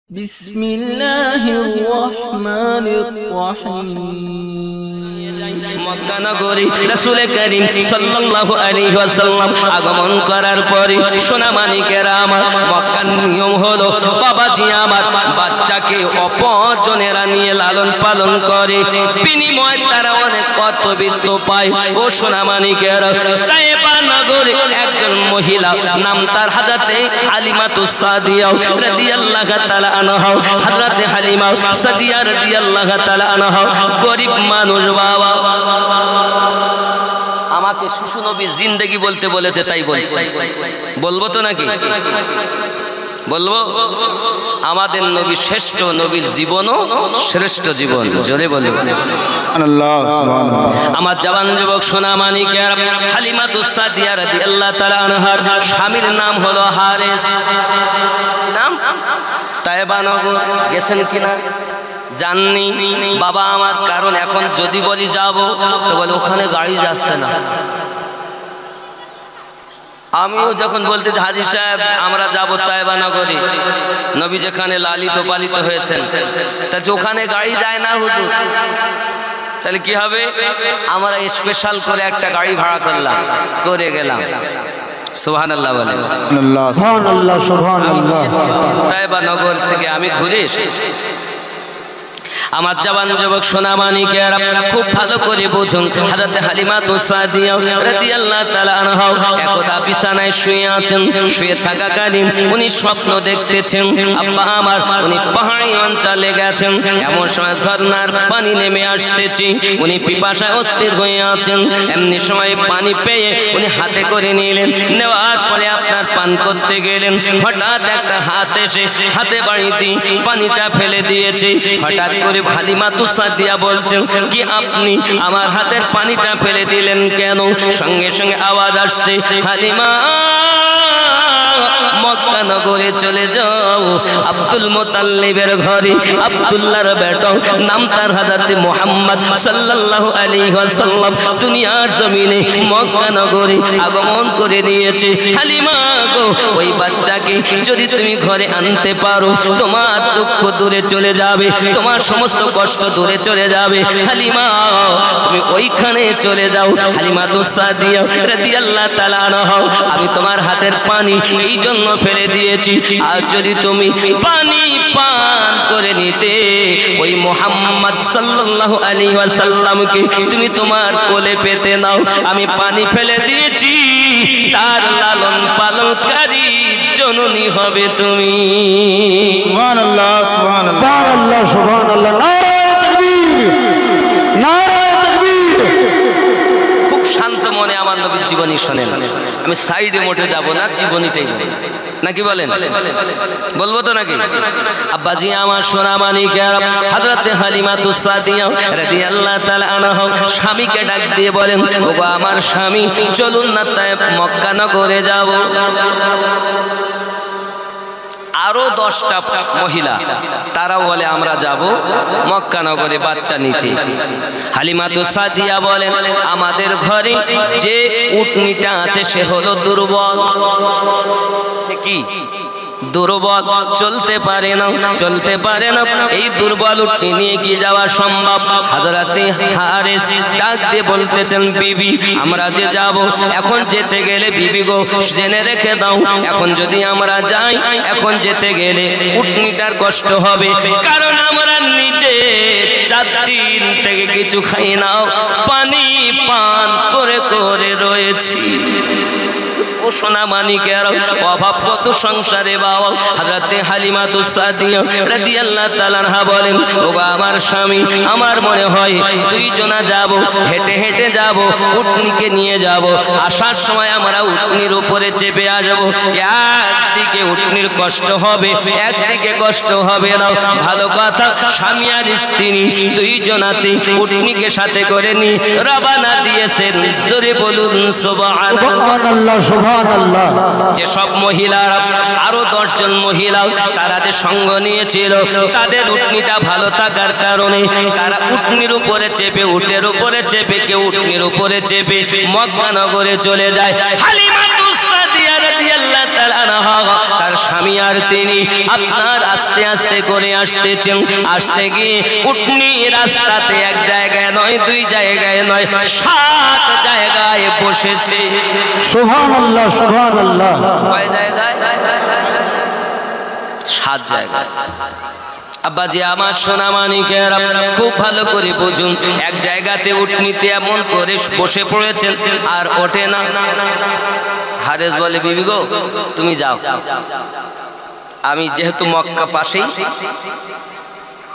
বিসমিল্লাহির রহমানির রহিম। মক্কা নগরী রাসূল করিম সাল্লাল্লাহু আলাইহি ওয়াসাল্লাম আগমন করার পরে সোনামানিকেরা আমার মক্কার নিয়ম হলো বাবাজি আমার বাচ্চাকে অপরজনেরা নিয়ে লালন পালন করে, বিনিময়ে তারা অনেক কর্তব্য পায়। ও সোনামানিকেরা, তায়েবা নগরে একজন মহিলা, নাম তার হযরতে হালিমাতুস সাদিয়া রাদিয়াল্লাহু তাআলা আনহা। হযরতে হালিমা সাদিয়া রাদিয়াল্লাহু তাআলা আনহা গরীব মানুষ বাবা। আমাকে শিশু নবীর জিন্দেগি বলতে বলেছে, তাই বলছি। বলবো তো নাকি? বলবো। আমাদের নবী শ্রেষ্ঠ, নবীর জীবনও শ্রেষ্ঠ জীবন। জোরে বলে আমার জওয়ান যুবক সোনামানিকের হালিমাতুস সাদিয়া রাদিয়াল্লাহু তাআলা আনহার স্বামীর নাম হলো হারেস। নাম তায়েবা নগর গেছেন কিনা জাননি বাবা আমার, কারণ এখন যদি বলি যাব তো বলে ওখানে গাড়ি যাচ্ছে না। আমিও যখন বলতে হাজী সাহেব আমরা যাব তায়েবা নগরে, নবী যেখানে লালিত পালিত হয়েছেন, তাহলে ওখানে গাড়ি যায় না হুজুর, তাহলে কি হবে? আমরা স্পেশাল করে একটা গাড়ি ভাড়া করলাম, করে গেলাম। সুবহানাল্লাহ বলে সুবহানাল্লাহ সুবহানাল্লাহ। তায়েবা নগর থেকে আমি ঘুরে এসেছি। আমার জওয়ান যুবক সোনামানিকেরা খুব ভালো করে বুঝুন, হযরতে হালিমাতুস সাদিয়া রাদিয়াল্লাহু তাআলা আনহা একদা বিছানায় শুয়ে আছেন। শুয়ে থাকাকালীন উনি স্বপ্ন দেখতেছেন আব্বা আমার উনি পাহাড়ি অঞ্চলে গেছেন, এমন সময় ঝর্ণার পানি নেমে আসতেছে, উনি পিপাসায় অস্থির হয়ে আছেন। এমনি সময় পানি পেয়ে উনি হাতে করে নিলেন, নেওয়ার পরে আপনার পান করতে গেলেন। হঠাৎ একটা হাত এসে হাতে বাড়ি দিয়ে পানিটা ফেলে দিয়েছে। হঠাৎ করে হালিমাতুস সাদিয়া বলছেন, কি আপনি আমার হাতের পানিটা ফেলে দিলেন কেন? সঙ্গে সঙ্গে আওয়াজ আসছে, হালিমা মক্কা নগরে চলে যাও, আব্দুল মুতাল্লিবের ঘরে আব্দুল্লাহর বেটা, নাম তার হযরত মুহাম্মদ সাল্লাল্লাহু আলাইহি ওয়াসাল্লাম দুনিয়ার জমিনে মক্কা নগরে আগমন করে নিয়েছে। হালিমা গো, ওই বাচ্চাকে যদি তুমি ঘরে আনতে পারো, তোমার দুঃখ দূরে চলে যাবে, তোমার সমস্ত কষ্ট দূরে চলে যাবে। হালিমা তুমি ওইখানে চলে যাও। হালিমাতুস সাদিয়া রাদিয়াল্লাহু তাআলা আনহা, আমি তোমার হাতের পানি এই জন্য ফেলে দিয়েছি, আর যদি তুমি পানি পান করে নিতে, ওই মুহাম্মদ সাল্লাল্লাহু আলাইহি ওয়াসাল্লামকে তুমি তোমার কোলে পেতে নাও। আমি পানি ফেলে দিয়েছি, তার লালন পালনকারী জননী হবে তুমি। সুবহানাল্লাহ সুবহানাল্লাহ সুবহানাল্লাহ। নারে তাকবীর, নারে তাকবীর। খুব শান্ত মনে আমার নবীর জীবনী শোনেন। আমি সাইডে মোটে যাব না, জীবনীটাই নাকি বলেন? বলবো তো নাকি? আব্বাজি আমার সোনামানিকেরা হযরতে হালিমাতুস সাদিয়া রাদিয়াল্লাহু তাআলা আনহা স্বামীকে ডাক দিয়ে বলেন, ওগো আমার স্বামী, চলুন না তায়েব মক্কা নগরে যাব। আরো 10টা মহিলা তারাও বলে আমরা যাব মক্কা নগরে বাচ্চা নিতে। হালিমাতুস সাদিয়া বলেন, আমাদের ঘরে যে উটনিটা আছে সে হলো দুর্বল। সে কি? দুর্বল, চলতে পারে না, চলতে পারে না। এই দুর্বল উটনি নিয়ে কি যাওয়া সম্ভব? হযরতে হারেস ডাক দিয়ে বলতেছেন, বিবি আমরা যে যাব, এখন যেতে গেলে বিবি গো জেনে রেখে দাও, এখন যদি আমরা যাই, এখন যেতে গেলে উটনিটার কষ্ট হবে, কারণ আমরা নিচে 4 দিন থেকে কিছু খাই না, পানি পান করে করে রয়েছি। ও সোনামানিকেরা, অভাব কত সংসারে বাবা। হযরতে হালিমাতুস সাদিয়া রাদিয়াল্লাহু তাআলা আনহা বলেন, ওগো আমার স্বামী, আমার মনে হয় দুইজনা যাব, হেঁটে হেঁটে যাব, উটনিকে নিয়ে যাব। আসার সময় আমরা উটনির উপরে চেপে আসব। একদিকে উটনির কষ্ট হবে, একদিকে কষ্ট হবে না। ভালো কথা, স্বামী আর স্ত্রী দুইজনাতে উটনিকে সাথে করে নি রওনা দিয়েছেন। জোরে বলুন সুবহানাল্লাহ সুবহানাল্লাহ। যে সব মহিলারা, আরো 10 জন মহিলা তারা যে সঙ্গ নিয়েছিল, তাদের উটনিটা ভালো থাকার কারণে তারা উটনির উপরে চেপে, উটের উপরে চেপে, কেউ উটনির উপরে চেপে মক্কা নগরে চলে যায়। হালিমাতুস সাদিয়া রাদিয়াল্লাহু তাআলা আনহা তার স্বামী স্বামী আর তিনি আপনার আস্তে আস্তে করে আসতেছেন। আসতে গিয়ে উটনি রাস্তাতে এক জায়গায় নয়, দুই জায়গায় নয়, 7 জায়গায় বসেছে। সুবহানাল্লাহ সুবহানাল্লাহ। কয় জায়গায়? 7 জায়গায়। আব্বাজি আমার সোনা মানিকেরা খুব ভালো করে বুঝুন, এক জায়গাতে উটনিতে এমন করে বসে পড়েছেন আর ওঠে না। হারেস বলে, বিবি গো তুমি যাও, আমি যেহেতু মক্কা পাশেই,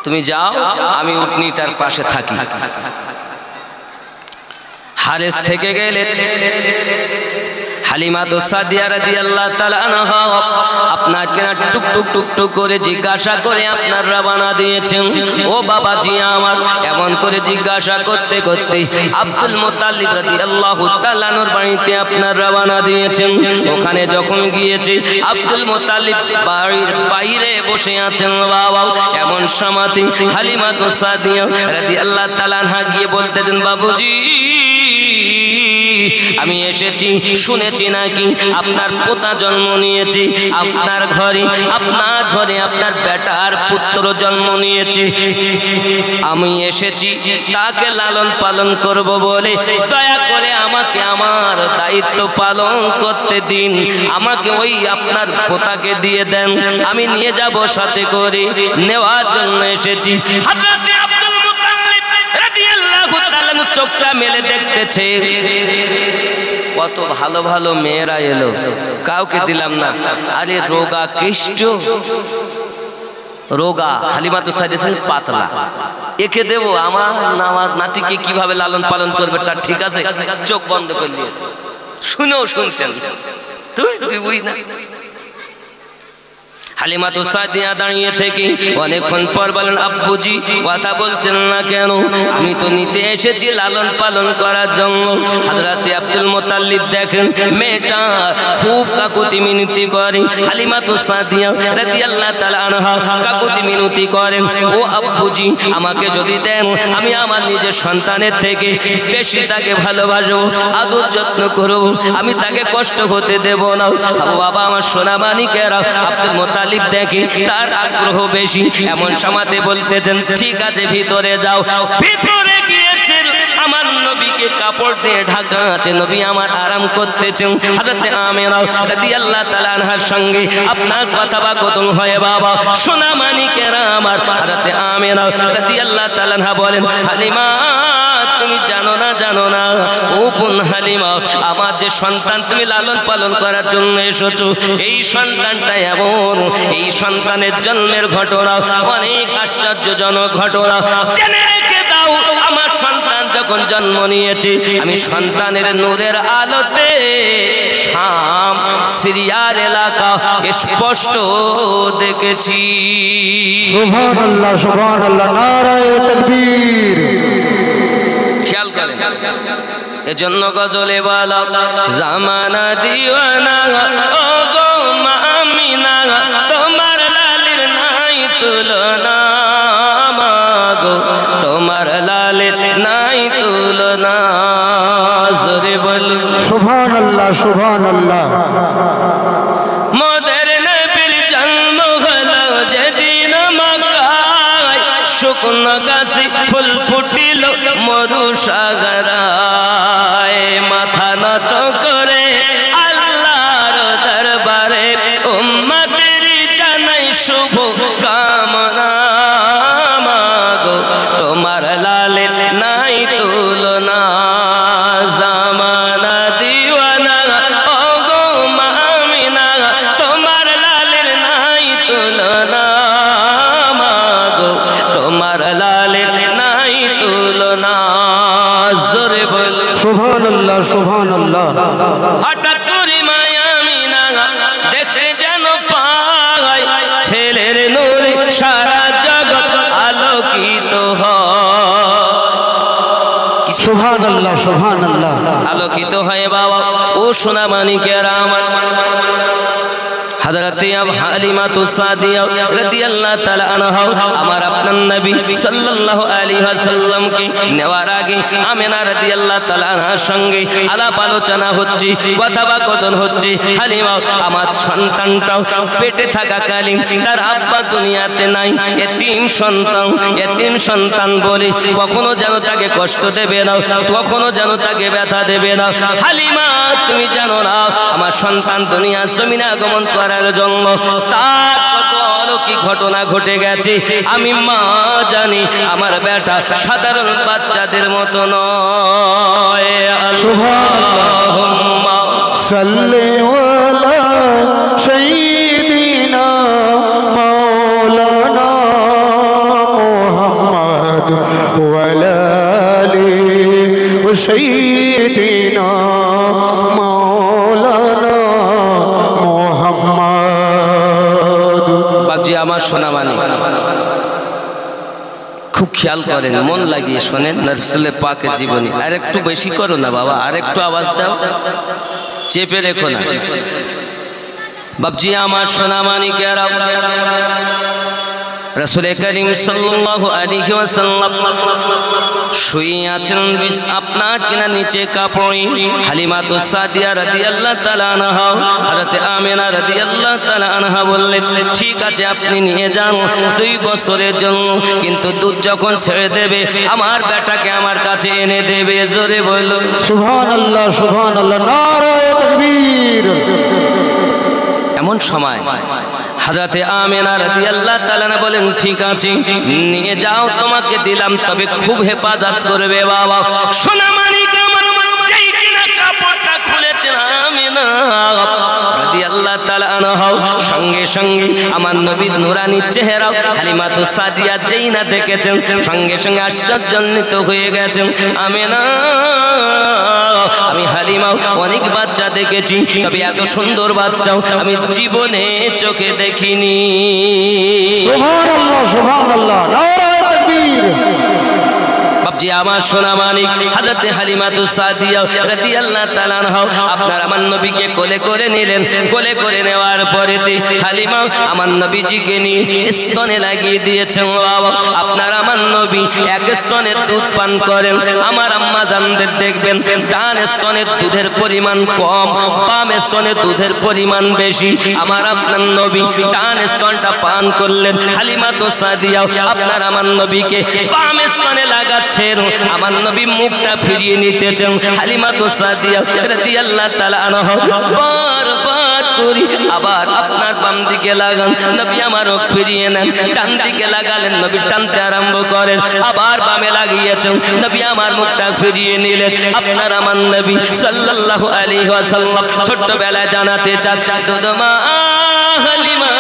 তুমি যাও, আমি উটনিটার পাশে থাকি। হারেস থেকে গেলেন। হালিমা তো সাদিয়া রাদিয়াল্লাহু তাআলা আনহা আপনাকে না টুক টুক টুক টুক করে জিজ্ঞাসা করে আপনার রওনা দিয়েছেন। ও বাবাজি আমার, এমন করে জিজ্ঞাসা করতে করতে আব্দুল মুত্তালিব রাদিয়াল্লাহু তাআলা আনহুর বাড়িতে আপনার রওনা দিয়েছেন। ওখানে যখন গিয়েছে আব্দুল মুত্তালিব বাড়ির বাইরে বসে আছেন। বাবা এমন সময়তে হালিমা তো সাদিয়া রাদিয়াল্লাহু তাআলা আনহা গিয়ে বলতেছেন, বাবুজি আমি এসেছি, শুনেছি নাকি আপনার পোতা জন্ম নিয়েছে, আপনার ঘরে আপনার বেটার পুত্র জন্ম নিয়েছে। আমি এসেছি তাকে লালন পালন করব বলে, দয়া করে আমাকে আমার দায়িত্ব পালন করতে দিন, আমাকে ওই আপনার পোতাকে দিয়ে দেন, আমি নিয়ে যাব সাথে করে, নেওয়ার জন্য এসেছি। হযরত আব্দুল মুত্তালিব রাদিয়াল্লাহু তাআলা চোখটা মেলে দেখতেছে, কত ভালো ভালো মেয়েরা এলো, কাউকে দিলাম না। আরে রোগা কৃষ্ট, রোগা হালিমা তো সাইয়েছেন পাতলা, একে দেব, আমার নাতিকে কিভাবে লালন পালন করবে তার ঠিক আছে। চোখ বন্ধ করে দিয়েছে, শুনেও শুনছেন, তুই দিবই না। হালিমা তো সাদিয়া দাঁড়িয়ে থেকে অনেকক্ষণ পর বলেন, আব্বুজি কথা বলছেন না কেন? আমি তো নিতে এসেছি লালন পালন করার জন্য। হযরত আব্দুল মুত্তালিব দেখেন মেয়েটা খুব কাকুতি মিনতি করে। হালিমা তো সাদিয়া রাদিয়াল্লাহু তাআলা আনহা কাকুতি মিনতি করেন, ও আব্বুজি আমাকে যদি দেন আমি আমার নিজের সন্তানের থেকে বেশি তাকে ভালোবাসবো, আদর যত্ন করব, আমি তাকে কষ্ট হতে দেব না। বাবা আমার সোনা মানিকেরা, আব্দুল মুত্তালিব দেখি তার আগ্রহ বেশি, এমন সময়তে বলতেছেন, ঠিক আছে ভিতরে যাও। ভিতরে গিয়েছেন, আমার নবীকে কাপড় দিয়ে ঢাকা আছে, নবী আমার আরাম করতেছেন। হযরত আমিনা রাদিয়াল্লাহু তাআলা আনহার সঙ্গে আপনার কথাবার্তা হয়। বাবা সোনা মানিকেরা আমার, হযরত আমিনা রাদিয়াল্লাহু তাআলা আনহা বলেন, হালিমা তুমি জানো না ও বোন হালিমা, আমার যে সন্তান তুমি লালন পালন করার জন্য এসেছো, এই সন্তানটা এমন, এই সন্তানের জন্মের ঘটনা অনেক আশ্চর্যজনক ঘটনা। জেনে রেখে দাও, আমার সন্তান যখন জন্ম নিয়েছে আমি সন্তানের নূরের আলোতে শাম সিরিয়ার এলাকা স্পষ্ট দেখেছি। সুবহানাল্লাহ সুবহানাল্লাহ, নারায়ে তাকবীর। খেয়াল করেন, এজন্য গজলে বলা, জামানা দিওয়ানা ও গো মা আমিনা, তোমার লালের নাই তুলনা, মাগো তোমার লালের নাই তুলনা। জোরে বলুন সুবহানাল্লাহ সুবহানাল্লাহ। মোদের নবীর জন্ম হলো যেদিন মক্কায়, শুকনো গাছে ফুল ফুটিল মরু সাগরায়, মাথা নত করে আল্লাহর দরবারে উম্মতের জানাই শুভ কামনা, মাগো তোমার লালের নাই তুলনা। জামানা দিওয়ানা ও গো মা আমিনা, তোমার লালের নাই তুলনা, মাগো তোমার লালের নাই তুলনা। জোরে বল সুবহানাল্লাহ সুবহানাল্লাহ। হঠাৎ করে মা আমিনা দেখে যেন পায় ছেলের নূরে সারা জগৎ আলোকিত হয়। সুবহানাল্লাহ সুবহানাল্লাহ। আলোকিত হয় বাবা ও সোনা মানিকেরা আমার। হযরতে হালিমাতুস সাদিয়া রাদিয়াল্লাহু তাআলা আনহা আমার আপনার নবী সাল্লাল্লাহু আলাইহি ওয়াসাল্লামকে নেওয়ার আগে আমিনা রাদিয়াল্লাহু তাআলা আনহার সঙ্গে আলাপ আলোচনা হচ্ছে, কথাবার্তা হচ্ছে। হালিমা আমার সন্তানটাও পেটে থাকাকালীন তার আব্বা দুনিয়াতে নাই, এতিম সন্তান বলে কখনো যেন তাকে কষ্ট দেবে না, কখনো যেন তাকে ব্যথা দেবে না। হালিমা তুমি জানো না আমার সন্তান দুনিয়ার জমিনে আগমন করার জন্য তার কত অলৌকিক ঘটনা ঘটে গেছে। আমি মা জানি আমার বেটা সাধারণ বাচ্চাদের মতো নয়। আল্লাহুম্মা সাল্লি আলা সাইয়্যিদিনা মাওলানা মুহাম্মদ ওয়া আলা আলি সাইয়্যিদিনা মাওলানা মুহাম্মদ। বাবজি আমার সোনামানি খুব খেয়াল করেন, মন লাগিয়ে শোনেন রাসূলের পাকের জীবনী। আর একটু বেশি করো না বাবা, আর একটু আওয়াজ দাও, চেপে রেখো না। বাবজি আমার সোনামানি কেরা রাসূল করিম সাল্লাল্লাহু আলাইহি ওয়াসাল্লাম শুয়ে আছেন আপনার কিনা নিচে কাপড়ে। হালিমাতুস সাদিয়া রাদিয়াল্লাহু তাআলা আনহা হযরত আমিনা রাদিয়াল্লাহু তাআলা আনহা বললেন ঠিক আছে আপনি নিয়ে যান 2 বছরের জন্য, কিন্তু দুধ যখন ছেড়ে দেবে আমার বেটাকে আমার কাছে এনে দেবে। জোরে বলো সুবহানাল্লাহ সুবহানাল্লাহ, নারায়ে তাকবীর। এমন সময় হযরতে আমিনা রাদিয়াল্লাহু তাআলা বলেন ঠিক আছে নিয়ে যাও, তোমাকে দিলাম, তবে খুব হেফাজত করবে বাবা। সোনা মানিক আমার যেই কিনা কাপড়টা খুলেছেন আমিনা রাদিয়াল্লাহু তাআলা আনহা সঙ্গে সঙ্গে আমার নবীর নূরানী চেহারা হালিমাতুস সাদিয়া যেই না দেখেছেন সঙ্গে সঙ্গে আশ্চর্যান্বিত হয়ে গেছেন। আমিনা আমি হালিমা অনেক বাচ্চা দেখেছি, তবে এত সুন্দর বাচ্চাও আমি জীবনে চোখে দেখিনি। সুবহানাল্লাহ সুবহানাল্লাহ, নারায়ে তাকবীর। বাবজি আমার সোনা মানিক হযরত হালিমাতুস সাদিয়া রাদিয়াল্লাহু তাআলা আনহা আপনার আমার নবীকে কোলে করে নিলেন। কোলে করে নেওয়ার পরেতে হালিমা আমার নবীজিকে নিয়ে স্তনে লাগিয়ে দিয়েছেন। বাবা আপনার আমার নবী এক স্তনের দুধ পান করেন। আমার আম্মা জানদের দেখবেন ডান স্তনের দুধের পরিমাণ কম, বাম স্তনের দুধের পরিমাণ বেশি। আমার আপনার নবী ডান স্তনটা পান করলেন। হালিমাতুস সাদিয়া আপনার আমার নবীকে বাম স্তনে লাগাচ্ছেন। আমার নবী মুখটা ফিরিয়ে নিতেছেন। হালিমাতুস সাদিয়া রাদিয়াল্লাহু তাআলা আনহা বারবার করি আবার আপনার বাম দিকে লাগান, নবী আমার মুখ ফিরিয়ে নেন। ডান দিকে লাগালেন, নবী টানতে আরম্ভ করেন, আবার বামে লাগিয়েছেন, নবী আমার মুখটা ফিরিয়ে নিলেন। আপনার আমার নবী সাল্লাল্লাহু আলাইহি ওয়াসাল্লাম ছোট্টবেলায় জানাতে চান দুধমা হালিমা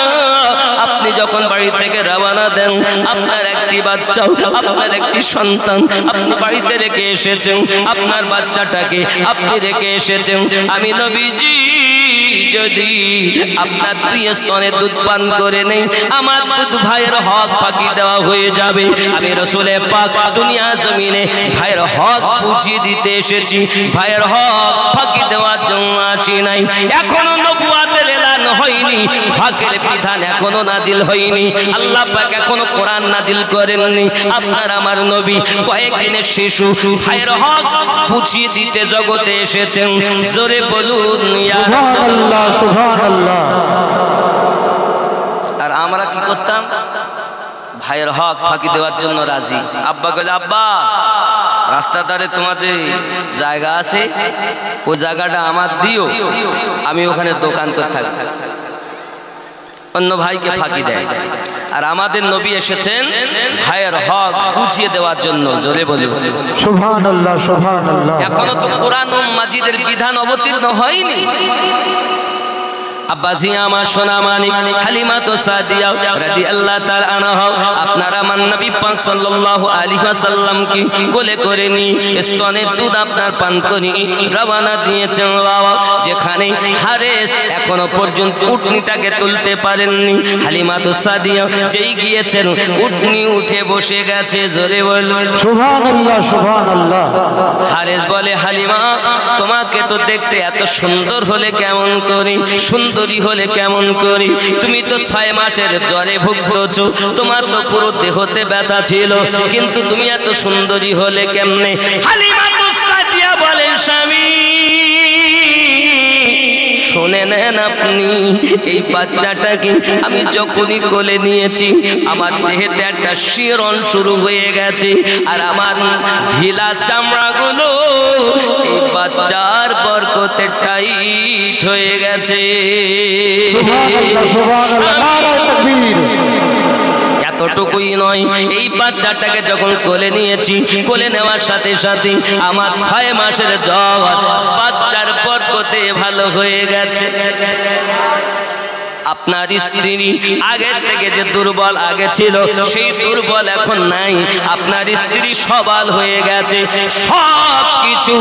আপনি যখন বাড়ি থেকে রওনা দেন আপনার একটি বাচ্চা, আপনার একটি সন্তান আপনি বাড়িতে রেখে এসেছেন, আপনার বাচ্চাটাকে আপনি রেখে এসেছেন। আমি নবীজি যদি আপনার 2 স্তনের দুধ পান করে নেই আমার দুধ ভাইয়ের হক ফাঁকি দেওয়া হয়ে যাবে। আমি রাসূলে পাক দুনিয়া জমিনে ভাইয়ের হক বুঝিয়ে দিতে এসেছি, ভাইয়ের হক ফাঁকি দেওয়ার জন্য আসি নাই। এখনো নবুয়াতের এলান হয়নি, হকের বিধান এখনো নাজিল হয়নি, আল্লাহ পাক এখনো কোরআন নাজিল করেননি। আপনার আমার নবী কয়েকদিনের শিশু ভাইয়ের হক বুঝিয়ে দিতে জগতে এসেছেন। জোরে বলুন ইয়া সুবহানাল্লাহ সুবহানাল্লাহ। আর আমরা কি করতাম? ভাইয়ের হক ফাঁকি দেওয়ার জন্য রাজি। আব্বা কইলে আব্বা রাস্তার ধারে তোমাদের জায়গা আছে, ওই জায়গাটা আমার দিও, আমি ওখানে দোকান করে থাকব। অন্য ভাইকে ফাঁকি দেয়। আর আমাদের নবী এসেছেন ভাইয়ের হক বুঝিয়ে দেওয়ার জন্য। জোরে বলি সুবহানাল্লাহ সুবহানাল্লাহ। এখনো তো কোরআন মাজিদের বিধান অবতীর্ণ হয়নি। আব্বাজি আমার সোনা মানিক হালিমাতুস সাদিয়া রাদিয়াল্লাহু তাআলা আনহা আপনার আমার আমার নবী পাক সাল্লাল্লাহু আলাইহি ওয়াসাল্লামকে কোলে করে নিয়ে স্তনের দুধ আপনার পান করি রওনা দিয়েছেন বাবা। যেখানে হারেস এখনো পর্যন্ত উটনিটাকে তুলতে পারেননি, হালিমাতুস সাদিয়া যেই গিয়েছেন উটনি উঠে বসে গেছে। জোরে বলুন সুবহানাল্লাহ সুবহানাল্লাহ। হারেস বলে, হালিমা তোমাকে তো দেখতে এত সুন্দর হলে কেমন করি, সুন্দরী হলে কেমন করি? তুমি তো 6 মাসের জ্বরে ভুগতেছ, তোমার তো পুরো দেহতে ব্যথা ছিল, কিন্তু তুমি এত সুন্দরী হলে কেমনে? হালিমাতুস সাদিয়া বলেন, স্বামী শুনে নেন আপনি, এই বাচ্চাটাকে আমি যখনই কোলে নিয়েছি আমার দেহেতে একটা শিরন শুরু হয়ে গেছে, আর আমার ঢিলা চামড়াগুলো এই বাচ্চার বরকতে টাইট হয়ে গেছে। সুবহানাল্লাহ সুবহানাল্লাহ। নারায়ে তাকবীর। এতটুকুই নয়, এই বাচ্চাটাকে যখন কোলে নিয়েছি, কোলে নেওয়ার সাথে সাথে আমার 6 মাসের জ্বর বাচ্চার বরকতে ভালো হয়ে গেছে। আপনার স্ত্রী আগের থেকে যে দুর্বল আগে ছিল, সেই দুর্বল এখন নাই। আপনার স্ত্রী সবল হয়ে গেছে, সব কিছু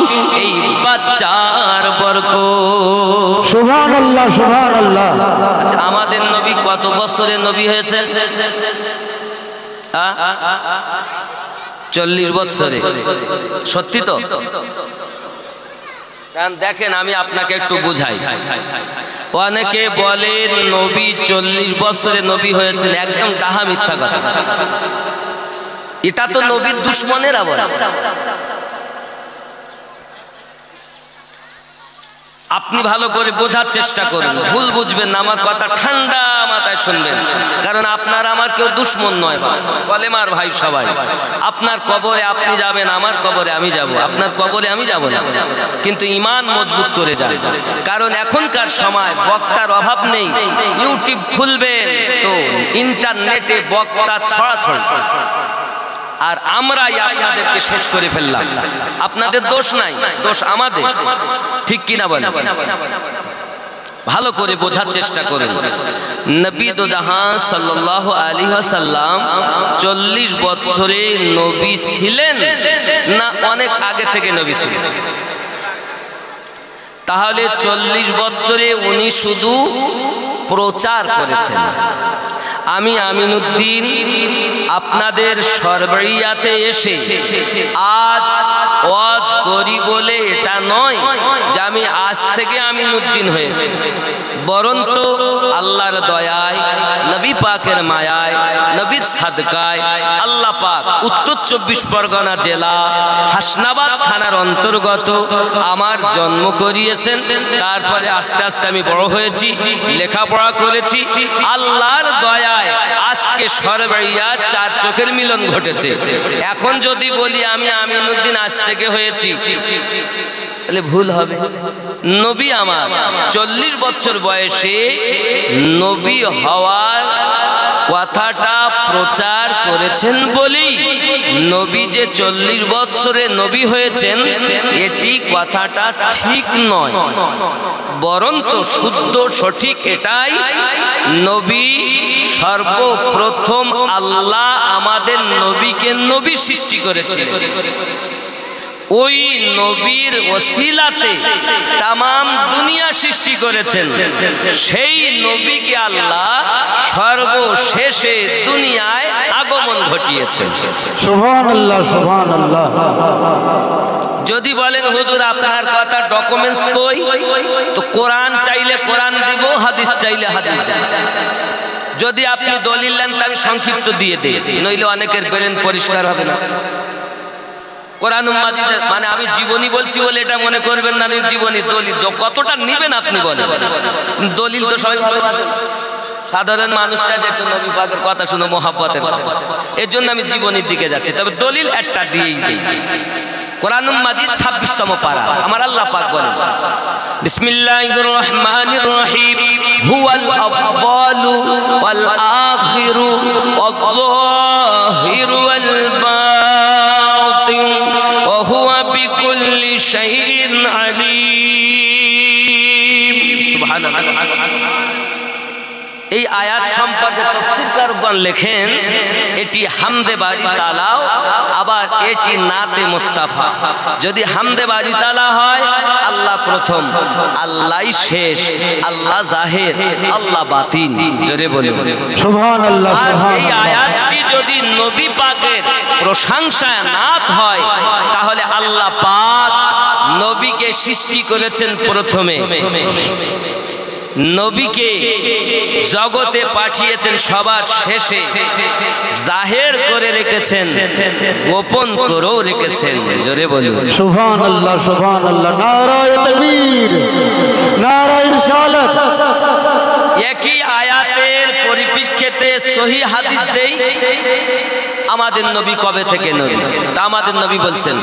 এই বাচ্চার বরকত। সুবহানাল্লাহ সুবহানাল্লাহ। আচ্ছা, আমাদের নবী কত বছরের নবী হয়েছে? 40 বছরে। সত্যি তো? কারণ দেখেন, আমি আপনাকে একটু বুঝাই। অনেকে বলে নবী 40 বছরে নবী হয়েছিল, একদম ডাহা মিথ্যা কথা। এটা তো নবীর দুশমনেরা বলে। আপনি ভালো করে বোঝার চেষ্টা করুন, ভুল বুঝবেন না, আমার কথা ঠান্ডা মাথায় শুনবেন। কারণ আপনার আমার কেউ দুশমন নয়, কলেমার ভাই সবাই। আপনার কবরে আপনি যাবেন, আমার কবরে আমি যাব, আপনার কবরে আমি যাব না, কিন্তু ঈমান মজবুত করে যান। কারণ এখনকার সময় বক্তার অভাব নেই। ইউটিউব খুলবেন তো ইন্টারনেটে বক্তা ছড়াছড়ি, আর আমরাই আপনাদেরকে শেষ করে ফেললাম। আপনাদের দোষ নাই, দোষ আমাদের। ঠিক কিনা বলেন? ভালো করে বোঝার চেষ্টা করেন। নবী দো জাহান সাল্লাল্লাহু আলাইহি ওয়াসাল্লাম 40 বছরে নবী ছিলেন না অনেক আগে থেকে নবী ছিলেন? তাহলে 40 বছরে উনি শুধু প্রচার করেছেন। আমি আমিনউদ্দিন আপনাদের সরবরিয়াতে এসে আজ ওয়াজ করি বলে এটা নয় যে আমি আজ থেকে আমিনউদ্দিন হয়েছি, বরঞ্চ আল্লাহর দয়ায়, নবী পাকের মায়ায়, নবীর সাদকায় আল্লাহ পাক উত্তর 24 পরগনা জেলা হাসনাবাদ থানার অন্তর্গত আমার জন্ম করিয়েছেন। তারপরে আস্তে আস্তে আমি বড় হয়েছি, লেখাপড়া করেছি। আল্লাহর দয়ায় আজকে সরবরিয়া 4 চোখের মিলন ঘটেছে। এখন যদি বলি আমি আমিনউদ্দিন আজ থেকে হয়েছি, তাহলে ভুল হবে। নবী আমার 40 বছর বয়সে নবী হওয়ার কথাটা প্রচার করেছেন বলেই নবী যে 40 বছরে নবী হয়েছেন এটি কথাটা ঠিক নয়, বরঞ্চ শুদ্ধ সঠিক এটাই, নবী সর্বপ্রথম আল্লাহ আমাদের নবীকে নবী সৃষ্টি করেছিলেন। ওই নবীর ওসিলাতে তামাম দুনিয়া সৃষ্টি করেছেন। সেই নবীকে আল্লাহ সর্বশেষে দুনিয়ায় আগমন ঘটিয়েছেন। সুবহানাল্লাহ সুবহানাল্লাহ। যদি বলেন হুজুর আপনার কথা ডকুমেন্টস কই, তো কোরআন চাইলে কোরআন দিব, হাদিস চাইলে হাদিস দেব। যদি আপনি দলিল নেন তা আমি সংক্ষিপ্ত দিয়ে দিই, নইলে অনেকের ব্রেন পরিষ্কার হবে না। কোরআন মাজিদ মানে আমি জীবনী বলছি বলে এটা মনে করবেন না, জীবনী দলিল কতটা নেবেন আপনি বলেন। দলিল তো সবাই ভালো, সাধারণ মানুষটা যে একটু নবী পাকের কথা শুনে মহব্বতের কথা, এর জন্য আমি জীবনীর দিকে যাচ্ছি। তবে দলিল একটা দিয়েই দিই। কোরআন মাজিদ 26তম পারা, আমার আল্লাহ পাক বলেন বিসমিল্লাহির রহমানির রহিম হুয়াল আউয়ালু ওয়াল আখিরু ওয়াল যাহিরু ওয়াল বাতিন ওয়া হুয়া বিকুল্লি শাইইন আলীম। সুবহানাল্লাহ। এই আয়াত সম্পর্কে তাফসীরকারগণ লেখেন এটি হামদে বারি তালাও, আবার এটি নাতে মুস্তাফা। যদি হামদে বারি তালা হয় আল্লাহ প্রথম, আল্লাহ শেষ, আল্লাহ জাহের, আল্লাহ বাতিন। জোরে বলুন সুবহানাল্লাহ। আর এই আয়াতটি যদি নবী পাকের প্রশংসায় নাত হয় তাহলে আল্লাহ পাক নবীকে সৃষ্টি করেছেন প্রথমে, নবীকে জগতে পাঠিয়েছেন সবার শেষে, জাহের করে রেখেছেন, গোপন করেও রেখেছেন। জোরে বলুন সুবহানাল্লাহ সুবহানাল্লাহ। নারায়ে তাকবীর, নারায়ে রিসালাত। একই আয়াতের পরিপ্রেক্ষিতে সহিহ হাদিস দেই আমাদের নবী কবে থেকে নবী, তা আমাদের নবী বলছেন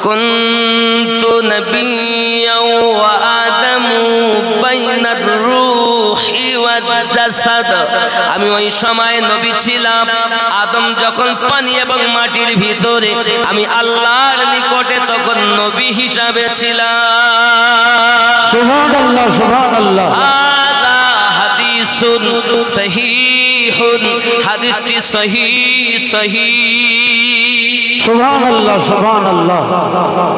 কুনতু নাবিয়্যাও ওয়া আদামু বাইনার রূহি ওয়াল জাসাদ। আমি ওই সময় নবী ছিলাম, আদম যখন পানি এবং মাটির ভিতরে, আমি আল্লাহর নিকটে তখন নবী হিসাবে ছিলাম। সুবহানাল্লাহ সুবহানাল্লাহ। হাদিসুন সহিহুন, হাদিসটি সহিহ। সুবহানাল্লাহ সুবহানাল্লাহ।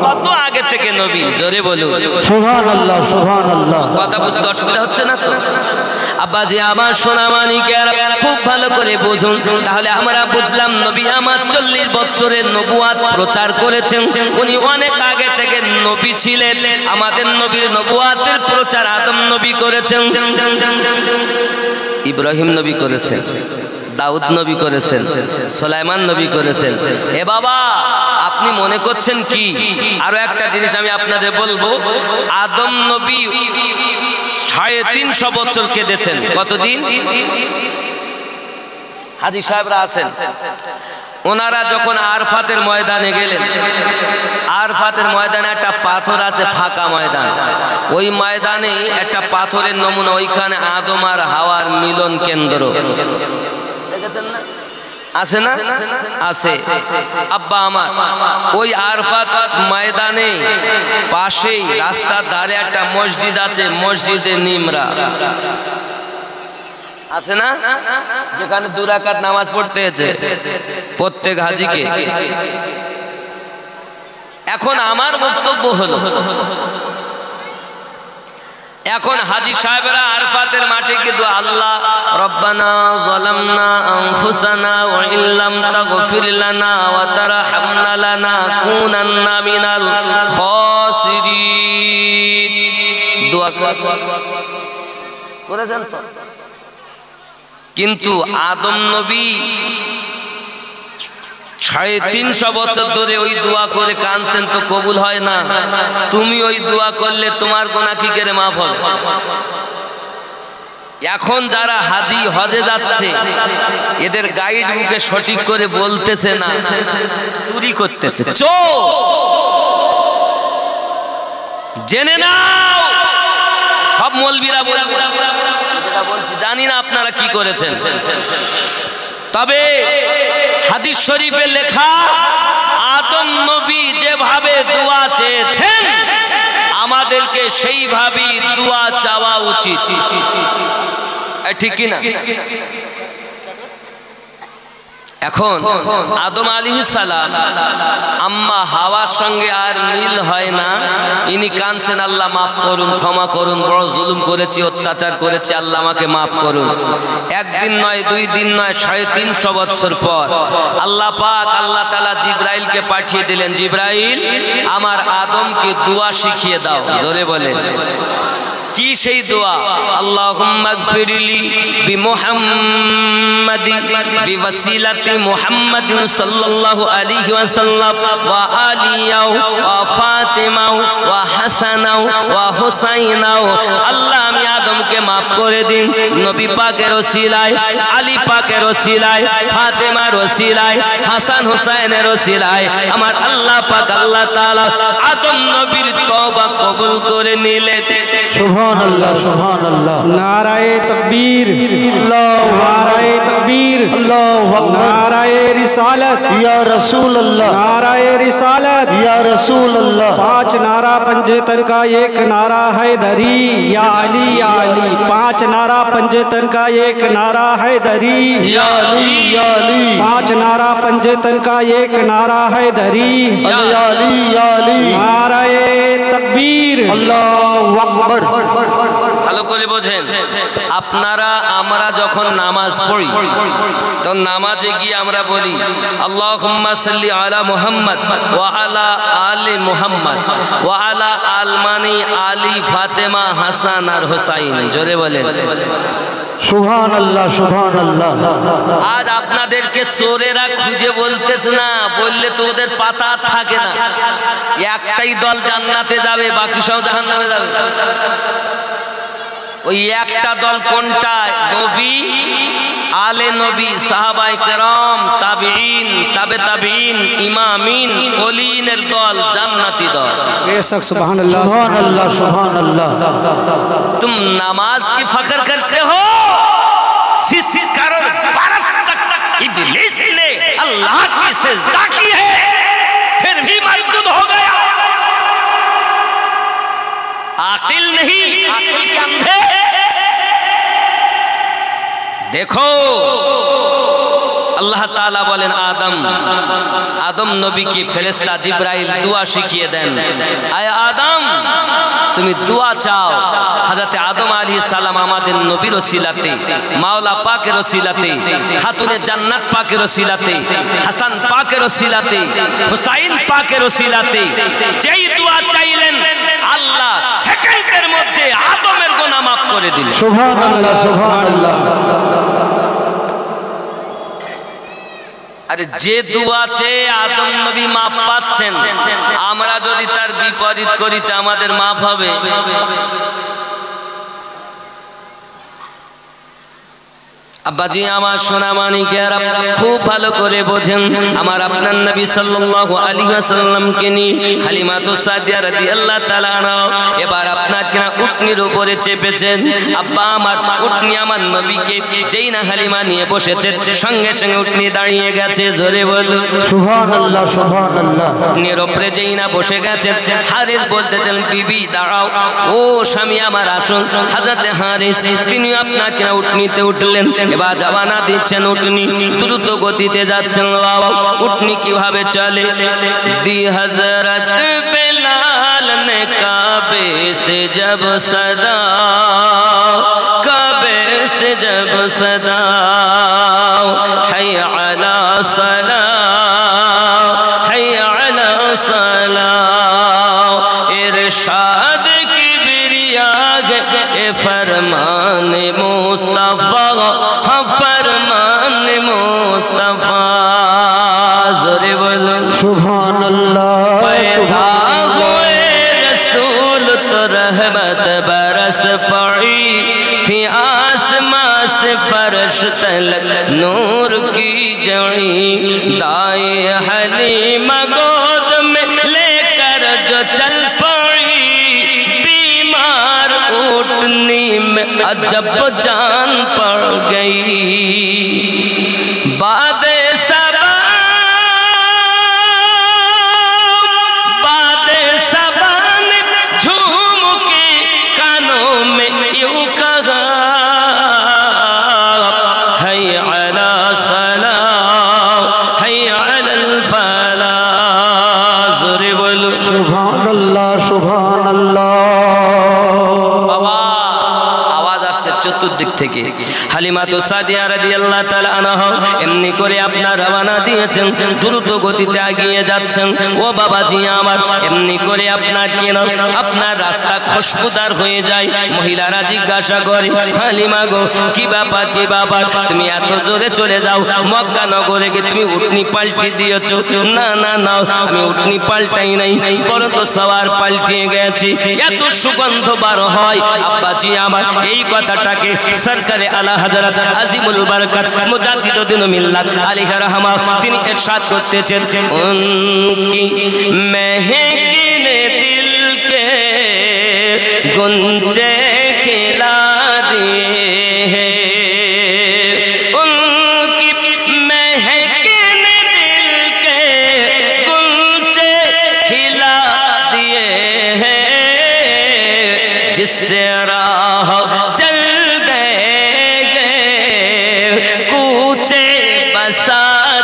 কত আগে থেকে নবী, জোরে বলুন সুবহানাল্লাহ সুবহানাল্লাহ। কথা বুঝতে অসুবিধা হচ্ছে না তো? আব্বাজি আমার সোনা মানিকেরা খুব ভালো করে বুঝুন, তাহলে আমরা বুঝলাম নবী আমার 40 বছরের নবুয়াত প্রচার করেছেন। উনি অনেক আগে থেকে নবী ছিলেন। আমাদের নবীর নবুয়াতের প্রচার আদম নবী করেছেন, ইব্রাহিম নবী করেছেন, দাউদ নবী করেছেন, সুলাইমান নবী করেছেন। এ বাবা আপনি মনে করছেন কি? আরো একটা জিনিস আমি আপনাদের বলবো, আদম নবী 350 বছর কেঁদেছেন। কতদিন? হাজী সাহেবরা আছেন, ওনারা যখন আরফাতের ময়দানে গেলেন, আরফাতের ময়দানে একটা পাথর আছে, ফাঁকা ময়দান, ওই ময়দানে একটা পাথরের নমুনা, ওইখানে আদম আর হাওয়ার মিলন কেন্দ্র দেখেছেন না? আছে না? আছে। আব্বা আমার ওই আরফাত ময়দানে পাশেই রাস্তার ধারে একটা মসজিদ আছে, মসজিদে নিমরা আছে না, যেখানে 2 রাকাত নামাজ পড়তে হয়েছে প্রত্যেক হাজীকে। এখন আমার বক্তব্য হলো, এখন হাজী সাহেবরা আরফাতের মাঠে কিন্তু আল্লাহ রব্বানা যালামনা আনফুসানা ওয়া ইল্লাম তাগফির লানা ওয়া তারহামনা লানাকুনান্না মিনাল খাসিরিন দোয়া করেছেন তো। কিন্তু আদম নবী 350 বছর ধরে ওই দোয়া করে কাঁদছেন, তো কবুল হয় না। তুমি ওই দোয়া করলে তোমার গুনাহ কি করে মাফ হবে? এখন যারা হাজী হজে যাচ্ছে এদের গাইড বুকে সঠিক করে বলতেছে না, চুরি করতেছে, চোর। জেনে নাও সব মৌলবীরা বলছে, জানি না আপনারা কি করেছেন, তবে হাদিস শরীফে লেখা আদম নবী যেভাবে দোয়া চেয়েছেন আমাদেরকে সেইভাবেই দোয়া চাওয়া উচিত, ঠিক কি না? এখন আদম আলাইহিস সালাম আম্মা হাওয়ার সঙ্গে আর মিল হয় না, ইনি কাঁদছেন, আল্লাহ মাফ করুন, ক্ষমা করুন, বড় জুলুম করেছি, অত্যাচার করেছি, আল্লাহ আমাকে মাফ করুন। একদিন নয়, 2 দিন নয়, 350 বছর পর আল্লাহ পাক আল্লাহ তাআলা জিবরাইলকে পাঠিয়ে দিলেন, জিবরাইল আমার আদমকে দোয়া শিখিয়ে দাও। জোরে বলেন কি সেই দোয়া? আল্লাহুম্মা গফিরলি বিমুহাম্মাদি বিওয়াসিলাতি মুহাম্মাদিন সাল্লাল্লাহু আলাইহি ওয়াসাল্লাম ওয়া আলিয়া ওয়া ফাতিমা ওয়া হাসানা ওয়া হুসাইনা। আল্লাহ আমি আদমকে maaf করে দিন নবী পাকের ওসিলায়, আলী পাকের ওসিলায়, ফাতেমার ওসিলায়, হাসান হুসাইনের ওসিলায় আমার আল্লাহ পাক আল্লাহ তাআলা আদম নবীর তওবা কবুল করে নিলেন। সুবহানাল্লাহ সুবহানাল্লাহ। नाराए तकबीर, नाराए तकबीर। अल्लाहु अकबर नाराए रिसालत या रसूल अल्लाह नाराए रिसालत या रसूल अल्लाह 5 नारा पंजेतन का एक नारा हैदरी या अली 5 नारा पंजेतन का एक नारा हैदरी या अली या अली 5 नारा पंजेतन का एक नारा हैदरी या अली या अली नाराए तकबीर अल्लाहु अकबर। ভালো করে বোঝেন, আপনারা আমরা যখন নামাজ পড়ি তখন নামাজে গিয়ে আমরা বলি আল্লাহুম্মা সাল্লি আলা মুহাম্মদ ওয়া আলা আলি মুহাম্মদ ওয়া আলা আল মানি আলী ফাতেমা হাসান আর হুসাইন। জোরে বলেন सुभान अल्लाह सुभान अल्लाह। আজ আপনাদেরকে চোরেরা খুঁজে বলতেছে না, বললে তো ওদের পাতা আর থাকে না। একটাই দল জান্নাতে যাবে, বাকি সব জাহান্নামে যাবে। ওই একটা দল কোনটা? নবী, আলে নবী, সাহাবায়ে কেরাম, তাবেঈন, তাবে তাবেঈন, ইমামিন, ওলিনের দল, জান্নাতি দল। बेशक सुभान अल्लाह सुभान अल्लाह सुभान अल्लाह। तुम नमाज की फख्र करते हो, जिस कारण बरस तक इब्लीस ने अल्लाह की सजदा की है, फिर भी मजदूद हो गया। आकिल नहीं, आकिल के अंधे। देखो আল্লাহ তাআলা বলেন আদম নবীকে ফেরেশতা জিবরাইল দোয়া শিখিয়ে দেন, আয় আদম তুমি দোয়া চাও। হযরত আদম আলাইহিস সালাম আমাদের নবীর ওসিলাতে, মাওলা পাকের ওসিলাতে, খাতুনে জান্নাত পাকের ওসিলাতে, হাসান পাকের ওসিলাতে, হুসাইন পাকের ওসিলাতে যেই দোয়া চাইলেন, আল্লাহ সেকেন্ডের মধ্যে আদমের গুনাহ মাফ করে দিলেন। सुभान अल्लाह सुभान अल्लाह। আরে যে দোয়া চেয়ে আদম নবী মাপ পাচ্ছেন, আমরা যদি তার বিপরীত করি তা আমাদের মাপ হবে? আব্বাজি আমার সোনা মানিকেরা খুব ভালো করে বোঝেন, আমার আপনার নবী সাল্লাল্লাহু আলাইহি ওয়াসাল্লামকে নিয়ে হালিমাতুস সাদিয়া রাদিয়াল্লাহু তাআলা আনহা এবার আপনার কিনা উটনির উপরে চেপেছেন। আব্বা আমার উটনি আমার নবীকে যেই না হালিমা নিয়ে বসেছে, সঙ্গে সঙ্গে উটনি দাঁড়িয়ে গেছে। জোরে বলুন सुभान अल्लाह सुभान अल्लाह। উটনির উপরে যেই না বসে গেছে, হারিস বলতেছেন বিবি দাঁড়াও, ও স্বামী আমার আসুন। হযরত হারিস তিনি আপনার কিনা উটনিতে উঠলেন, এবার রওনা দিচ্ছেন। উটনি দ্রুত গতিতে যাচ্ছেন। বাবা উটনি কিভাবে চলে? দি হযরত বেলাল নে কাবে সে জব সদা, কাবে সে জব সদা হায় আলা সলা হায় আলা সলা, ইরশাদ কিবরিয়া গে এ ফরমান মুস্তাফা, फरमान मुस्तफा। ज़ोरे बोलो सुभान अल्लाह पैदा हुए रसूल तो रहमत बरस पड़ी थी, आसमां से फर्श तलक नूर की जड़ी। दाए हलीमा गोद में लेकर जो चल पड़ी, बीमार ऊँटनी में अजब जान पड़ गई। बादे सबा ने झूम के कानों में यूं कहा, हैय अला सला हैय अलल फला। ज़ोरे बोलो सुभान अल्लाह सुभान अल्लाह। बाबा आवाज আসছে চতুর্দিক থেকে। হালিমাতুস সাদিয়া রাদিয়াল্লাহু তাআলা আনহা এমনি করে আপনার রওনা দিয়েছেন, দ্রুত গতিতে এগিয়ে যাচ্ছেন। ও বাবাজি আমার, এমনি করে আপনার কেন আপনার রাস্তা খুশবুদার হয়ে যায়। মহিলারা জিজ্ঞাসা করে, হালিমা গো কি ব্যাপার কি ব্যাপার, তুমি এত জোরে চলে যাও? মক্কা নগরে গিয়ে তুমি উটনি পাল্টে দিয়েছো? না না না, আমি উটনি পাল্টাই নাই, বরং তো সওয়ার পাল্টিয়ে গেছি। এত সুগন্ধ বার হয় আব্বাজি আমার। এই কথাটাকে সরকারে আলা হযরত আজিমুল বরকত মুজাদ্দিদুদ্দিন মিল্লাত আলাইহি রাহমা তিনি ইরশাদ করতেছেন, উনকি महकिन दिल के गुंजे खिला दिए हैं, उनकी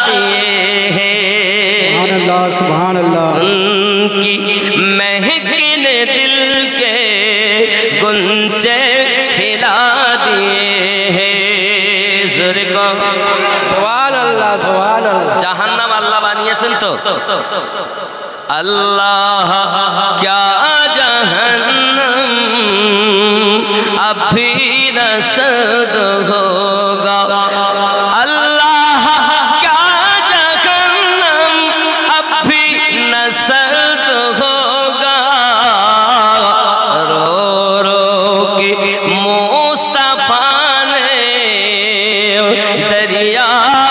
दिए हैं, सुभान अल्लाह। उनकी महकने दिल के गुंचे खिला दिए हैं। जोरे को सुभान अल्लाह, सुभान अल्लाह। জাহান্নাম আল্লাহ বানিয়েছেন তো? अल्लाह क्या जहन्नम अभी न सर्द होगा, अल्लाह क्या जहन्नम अभी न सर्द होगा, रो रो के मुस्तफा ने दरिया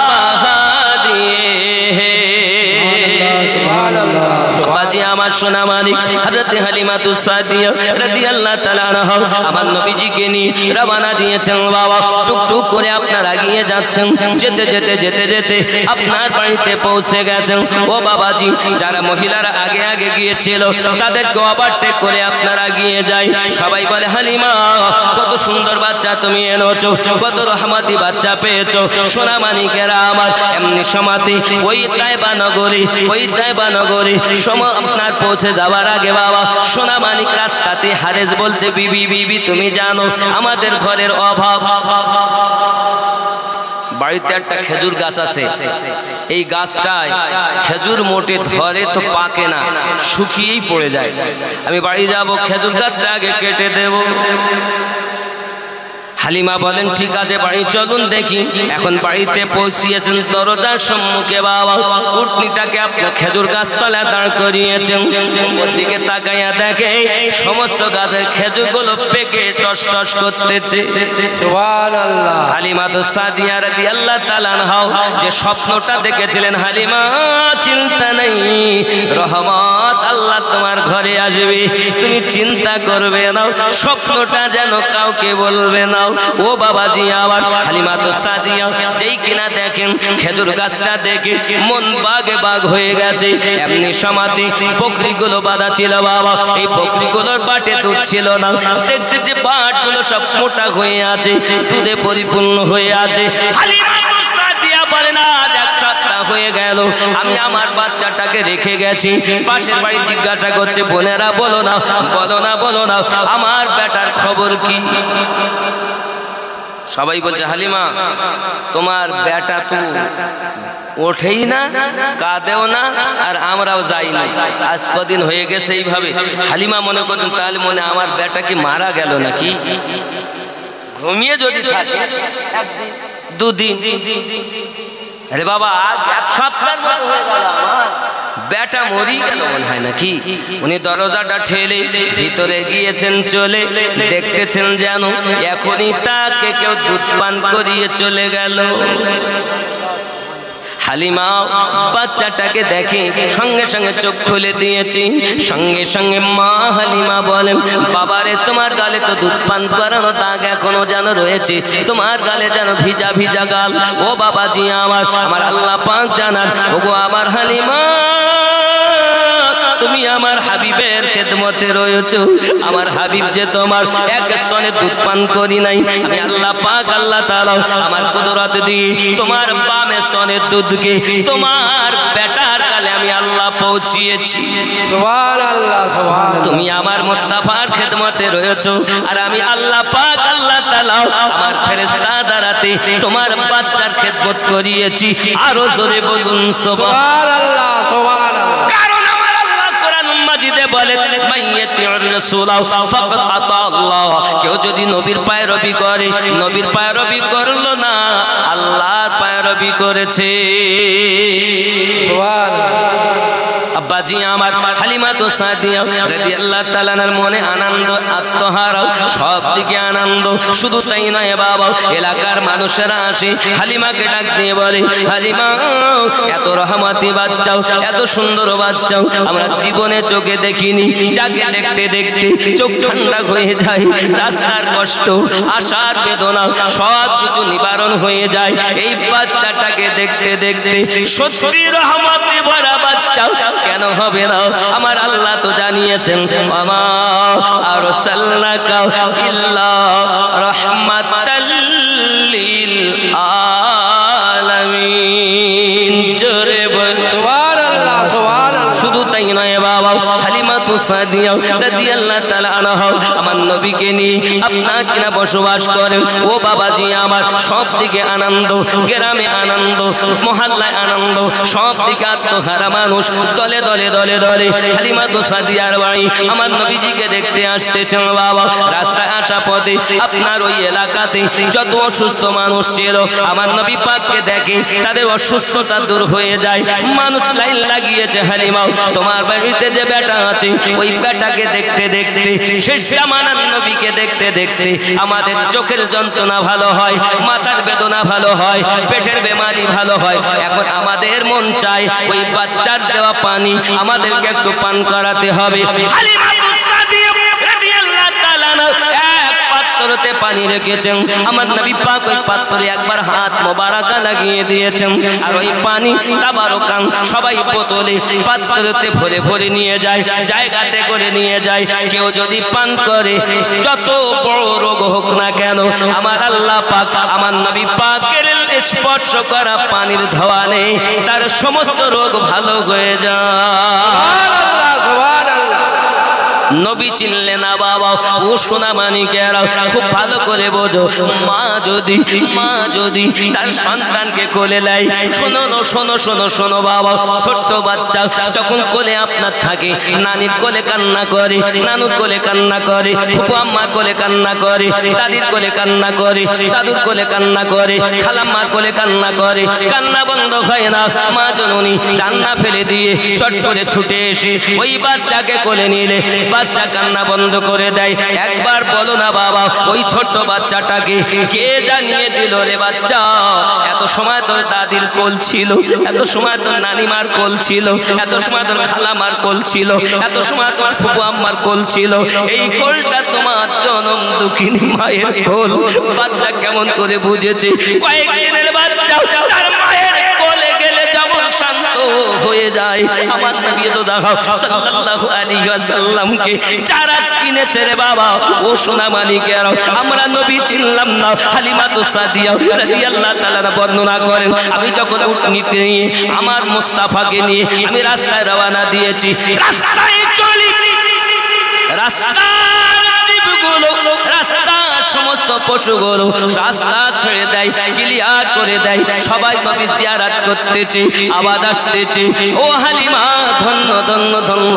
बहा दिए हैं। सुभान अल्लाह। বাবাজি আমার সোনা মানিক হযরত হালিমাতু সাদিয়া রাদিয়াল্লাহু তাআলা আনহা আমার নবীজিকে নিয়ে রওনা দিয়েছেন। বাবা টুকটুক করে আপনারা এগিয়ে যাচ্ছেন, যেতে যেতে যেতে যেতে আপনার বাড়িতে পৌঁছে গেছেন। ও বাবাজি, যারা মহিলারা আগে আগে গিয়েছিল তাদেরকে ওভারটেক করে আপনারা গিয়ে যায়। সবাই বলে, হালিমা কত সুন্দর বাচ্চা তুমি এনেছো, কত রহমতি বাচ্চা পেয়েছো। সোনা মানিকেরা আমার এমনি সমাতি ওই তাইবা নগরী আপনার পৌঁছে যাওয়ার আগে বাবা সোনা মানিক রাস্তাতে হারেস বলছে, বিবি বিবি তুমি জানো আমাদের ঘরের অভাব। বাড়িতে একটা খেজুর গাছ আছে, এই গাছটায় খেজুর মোটে ধরে তো পাকে না, শুকিয়েই পড়ে যায়। আমি বাড়ি যাব, খেজুর গাছটা আগে কেটে দেব। হালিমা বলেন, ঠিক আছে বাড়ি চলুন দেখি। এখন বাড়িতে পৌঁছিয়েছেন, দরজার সম্মুখে বাবা উটনিটাকে আপনার খেজুর গাছ তলায় দাঁড় করিয়েছেন। ওর দিকে তাকাইয়া দেখে সমস্ত গাছের খেজুরগুলো পেকে টস টস করতেছে। সুবহানাল্লাহ। হালিমা তো সাদিয়া রাদিয়াল্লাহু তাআলা আনহা যে স্বপ্নটা দেখেছিলেন, হালিমা চিন্তা নেই, রহমত আল্লাহ তোমার ঘরে আসবে, তুমি চিন্তা করবে না, স্বপ্নটা যেন কাউকে বলবে না। ও বাবাজি, আবার হালিমা তো সাদিয়া যেই কিনা দেখেন খেজুর গাছটা দেখে মন বাগে বাগ হয়ে গেছে। এমনি সমাধি বকরিগুলো বাঁধা ছিল বাবা, এই বকরিগুলোর বাটে দুধ ছিল না। দেখতে যে বাটগুলো সব মোটা হয়ে আছে, দুধে পরিপূর্ণ হয়ে আছে। হালিমা তো সাদিয়া বলে, না এক সপ্তাহ হয়ে গেল আমি আমার বাচ্চাটাকে রেখে গেছি। পাশের বাড়ি জিজ্ঞাসা করছে, বোনেরা বলো না বলো না বলো না আমার বেটার খবর কি? সবাই বলছে, হালিমা তোমার বেটা তো ওঠেই না, কাঁদেও না, আর আমরাও যাই না, আজ কদিন হয়ে গেছে এইভাবে। হালিমা মনে করতেন তাহলে মনে আমার বেটা কি মারা গেল নাকি? ঘুমিয়ে যদি থাকে একদিন দুদিন, আরে বাবা আজ এক সপ্তাহের মতো হয়ে গেল আমার বেটা মরি গেল মনে হয় নাকি। উনি দরজাটা ঠেলে ভিতরে গিয়েছেন, চলে দেখতেছেন যেন এখনই তাকে কেউ দুধ পান করিয়ে চলে গেল। হালিমা বাচ্চাটাকে দেখে সঙ্গে সঙ্গে চোখ খুলে দিয়েছি। সঙ্গে সঙ্গে মা হালিমা বলেন, বাবারে তোমার গালে তো দুধ পান করানো দাগ এখনো যেন রয়েছে, তোমার গালে যেন ভিজা ভিজা গাল। ও বাবাজি আমার আল্লাহ পাক জানান, ওগো আমার হালিমা তুমি আমার হাবিবের খেদমতে রয়েছো। আমার হাবিব যে তোমার এক স্তনে দুধ পান করি নাই, আমি আল্লাহ পাক আল্লাহ তাআলা আমার কুদরত দিয়ে তোমার বাম স্তনের দুধকে তোমার বেটার গালে আমি আল্লাহ পৌঁছিয়েছি। সুবহানাল্লাহ, সুবহানাল্লাহ। তুমি আমার মুস্তাফার খেদমতে রয়েছো, আর আমি আল্লাহ পাক আল্লাহ তাআলা আমার ফেরেশতা দ্বারাতে তোমার বাচ্চার খেদমত করিয়েছি। আরো জোরে বলুন সুবহানাল্লাহ, সুবহানাল্লাহ। কেউ যদি নবীর পায়রবি করে, নবীর পায়রবি করলো না, আল্লাহর পায়রবি করেছে। আব্বাজি আমার হালিমা তো সাদিয়া রাদিয়াল্লাহু তাআলার মনে আনন্দ, আত্মহারা, সব দিকে আনন্দ। শুধু তাই নয় বাবা, এলাকার মানুষেরা আসে হালিমাকে ডাক দিয়ে বলে, হালিমা এত রহমতি বাচ্চাও, এত সুন্দর বাচ্চাও আমরা জীবনে চোখে দেখিনি, যাকে দেখতে দেখতে চোখ ঠান্ডা হয়ে যায়, রাস্তার কষ্ট, আশার বেদনা সব কিছু নিবারণ হয়ে যায় এই বাচ্চাটাকে দেখতে দেখতে। সত্যি রহমতে ভরা বাচ্চা কেন হবে না? আমার আল্লাহ তো জানিয়েছেন, আমা আরসালনাকা ইল্লা রাহমাতাল লিল আলামিন। হালিমাতু সাদিয়া রাদিয়াল্লাহু তাআলা আনহা আমার নবীকে নিয়ে আপনার কিনা বসবাস করেন। ও বাবাজি আমার, সব দিকে আনন্দ, গ্রামে আনন্দ, মহল্লায় আনন্দ, সব দিকে আত্মহারা মানুষ দলে দলে দলে দলে হালিমাতু সাদিয়ার বাড়ি আমার নবীজিকে দেখতে আসতেছেন। বাবা, রাস্তায় আসা পথে আপনার ওই এলাকাতে যত অসুস্থ মানুষ ছিল আমার নবী পাককে দেখে তাদের অসুস্থতা দূর হয়ে যায়। মানুষ লাইন লাগিয়েছে, হালিমা তোমার বাড়িতে যে বেটা আছে ওই বেটাকে দেখতে দেখতে, শেষ জামানার নবীকে দেখতে দেখতে আমাদের চোখের যন্ত্রণা ভালো হয়, মাথার বেদনা ভালো হয়, পেটের বেমারি ভালো হয়। এখন আমাদের মন চায় ওই বাচ্চার দেওয়া পানি আমাদেরকে একটু পান করাতে হবে। হালিমাতু সাদিয়া রাদিয়াল্লাহু তাআলা এক পাত্রতে পানি রেখেছেন। আমার নবী পাক ওই পাত্রে একবার হাত মোবারকা লাগিয়ে দিয়েছেন, আর ওই পানি তাবারকান সবাই বোতলে পাত্রতে ভরে ভরে নিয়ে যায়, জায়গাতে করে নিয়ে যায়। কেউ যদি পান করে যত বড় রোগ হোক না কেন, আমার আল্লাহ পাক আমার নবী পাকের স্পর্শ করা পানির ধোয়া নেই, তার সমস্ত রোগ ভালো হয়ে যায়। নবী চিনলে না বাবা, ও সোনা মানিকেরা খুব ভালো করে বোঝো। মা যদি তার সন্তানকে কোলে নেয়, শোনো শোনো শোনো শোনো বাবা, ছোট্ট বাচ্চা যখন কোলে আপনার থাকে, নানির কোলে কান্না করে, নানুর কোলে কান্না করে, ফুপু আম্মার কোলে কান্না করে, দাদির কোলে কান্না করে, দাদুর কোলে কান্না করে, খালাম্মার কোলে কান্না করে, কান্না বন্ধ হয় না। মা জননী কান্না ফেলে দিয়ে চট করে ছুটে এসে ওই বাচ্চাকে কোলে নিলে বাচ্চা কান্না বন্ধ করে দেয়। একবার বলো না বাবা, ওই ছোট্ট বাচ্চাটাকে কে জানিয়ে দিল রে বাচ্চা? এত সময় তোর দাদির কোল ছিল, এত সময় তোর নানিমার কোল ছিল, এত সময় তোর খালামার কোল ছিল, এত সময় তোমার ফুপু আম্মার কোল ছিল। এই কোলটা তোমার জনম দুঃখিনী মায়ের কোল। বাচ্চা কেমন করে বুঝেছে? কয়েকদিনের বাচ্চা তার মায়ের কোলে গেলে যেমন শান্ত হয়ে যায়, আমার নবী তো দেখাও সাল্লাল্লাহু আলাইহি ওয়াসাল্লামকে যারা চিনেছে রে বাবা, ও সোনা মানিকেরা, আমরা নবী চিনলাম না। হালিমাতু সাদিয়া রাদিয়াল্লাহু তাআলা বর্ণনা করেন, আমি যখন উটনিতে নিয়ে আমার মুস্তাফাকে নিয়ে আমি রাস্তায় রওনা দিয়েছি, রাস্তায় চলি, রাস্তার জীবগুলো, রাস্তার সমস্ত পশুগুলো রাস্তা ছেড়ে দেয়, ক্লিয়ার করে দেয়, সবাই নবী জিয়ারত করতেছে, আওয়াজ আসতেছে, ও হালিমা ধন্য ধন্য ধন্য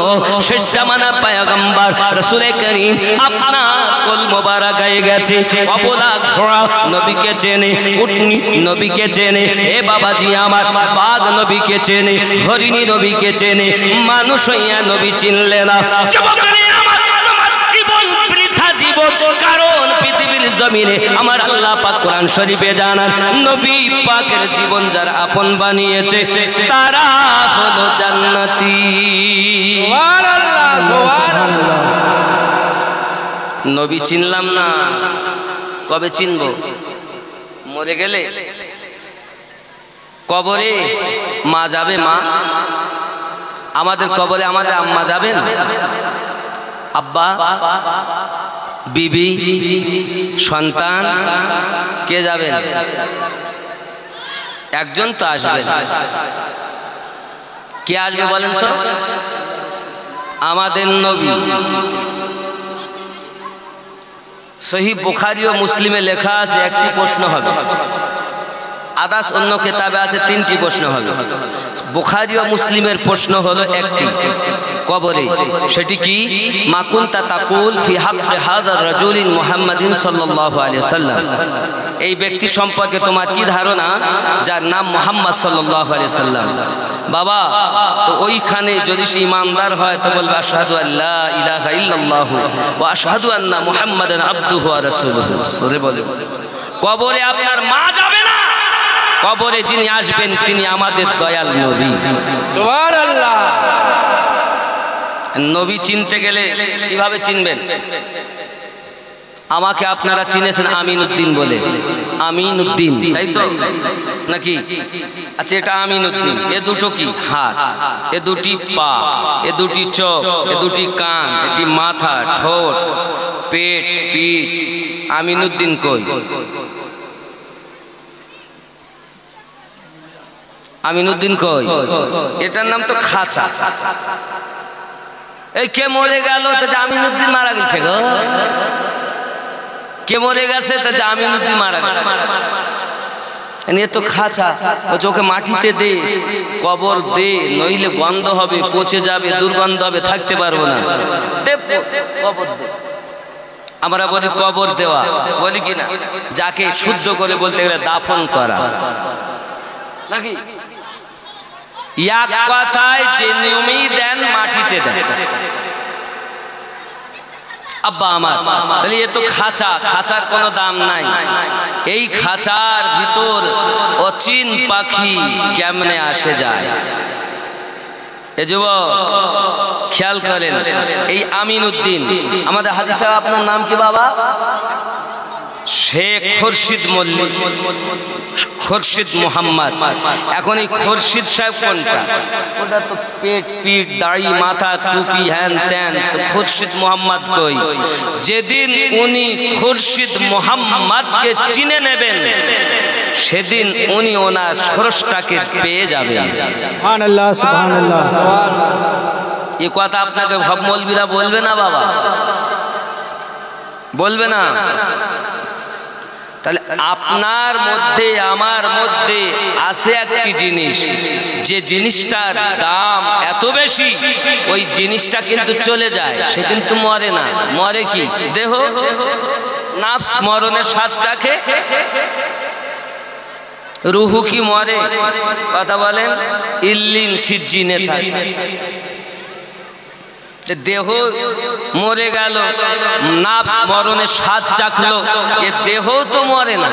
শেষ জামানা পয়গম্বর রাসূল করিম আপনার কোল মোবারক গায়ে গেছে। অবলা ঘোড়া নবীকে চেনে, উটনি নবীকে চেনে, এ বাবাজি আমার বাঘ নবীকে চেনে, হরিণী নবীকে চেনে, মানুষ হইয়া নবী চিনলে না। যুবকরে আমার, তোমার জীবন বৃথা জীবন, কারণ পৃথিবীর জমিনে আমার আল্লাহ পাক কোরআন শরীফে জানান, নবী পাকের জীবন যারা আপন বানিয়েছে তারা হলো জান্নাতি। সুবহানাল্লাহ, সুবহানাল্লাহ। নবী চিনলাম না, কবে চিনব? মরে গেলে কবরে মা যাবে, মা আমাদের কবরে আমাদের আম্মা যাবেন, আব্বা, বিবি, সন্তান, কে যাবেন? একজন তো আসবেন। কে আসবে বলেন তো? আমাদের নবী। সহিহ বুখারী ও মুসলিমে লেখা আছে একটি প্রশ্ন হবে, আদাস অন্য কিতাবে আছে তিনটি প্রশ্ন হবে। বুখারী ও মুসলিমের প্রশ্ন হলো একটি, কবরে, সেটি কি? মা কুনতা তাকুল ফি হাক্কি হাযার রাজুলিন মুহাম্মাদিন সাল্লাল্লাহু আলাইহি ওয়াসাল্লাম, এই ব্যক্তি সম্পর্কে তোমার কি ধারণা যার নাম মুহাম্মদ সাল্লাল্লাহু আলাইহি ওয়াসাল্লাম? বাবা, তো ওইখানে যদি সে ইমানদার হয় তো বলবে আশহাদু আল্লা ইলাহা ইল্লাল্লাহু ওয়া আশহাদু আন্না মুহাম্মাদান আবদুহু ওয়া রাসূলুহু। সরে বলে, কবরে আপনার মা যাবে না, কবরে যিনি আসবেন তিনি আমাদের দয়াল নবী। সুবহানাল্লাহ। নবী চিনতে গেলে কিভাবে চিনবেন? আমাকে আপনারা চিনেছেন আমিন উদ্দিন বলে, আমিন উদ্দিন, তাই তো নাকি? আচ্ছা, এটা আমিন উদ্দিন, এ দুটো কি? হাত, এ দুটি পা, এ দুটি চোখ, এ দুটি কান, এটি মাথা, ঠোঁট, পেট, পিঠ। আমিন উদ্দিন কই? আমিন উদ্দিন কই? এটার নাম তো খাঁচা। এই কে মরে গেল তো জামিনুদ্দিন মারা গেছে গো, কে মরে গেছে তো জামিনুদ্দিন মারা গেছে। এ তো খাঁচা, ওকে মাটিতে দে, কবর দে, নইলে গন্ধ হবে, পচে যাবে, দুর্গন্ধ হবে, থাকতে পারবো না, কবর দে। আমরা বলি কবর দেওয়া, বলি কি না? যাকে শুদ্ধ করে বলতে গেলে দাফন করা নাকি? এক কথায় যে নিয়মেই দেন মাটিতে দেন। আব্বা আমার, তাহলে এ তো খাঁচা, খাঁচার কোনো দাম নাই। এই খাঁচার ভিতর অচিন পাখি কেমনে আসে যায়? এ যুবক খেয়াল করেন, এই আমিনউদ্দিন আমাদের হাজী সাহেব, আপনার নাম কি বাবা? শেখ খুরশিদ মল্লিক, খুরশিদ মোহাম্মদ। এখন এই খুরশিদ সাহেব কোনটা? ওটা তো পেট পিঠ দাড়ি মাথা টুপি হ্যান ত্যান, তো খুরশিদ মোহাম্মদ কই? যেদিন উনি খুরশিদ মোহাম্মদকে চিনে নেবেন সেদিন উনি ওনার স্রষ্টাকে পেয়ে যাবেন। সুবহানাল্লাহ, সুবহানাল্লাহ। এ কথা আপনাকে ভাব মৌলবীরা বলবে না বাবা, বলবে না? তাহলে আপনার মধ্যে আমার মধ্যে আছে একটি জিনিস, যে জিনিসটার দাম এত বেশি ওই জিনিসটা কিন্তু চলে যায়, সে কিন্তু মরে না। মরে কি? দেহ, নাফস মরণের স্বাদ চাখে, রুহু কি মরে? কথা বলেন, ইল্লিন সিজ্জিনে থাকে। দেহ মরে গেল, নাফস মরণের স্বাদ চাখলো, এ দেহ তো মরে না।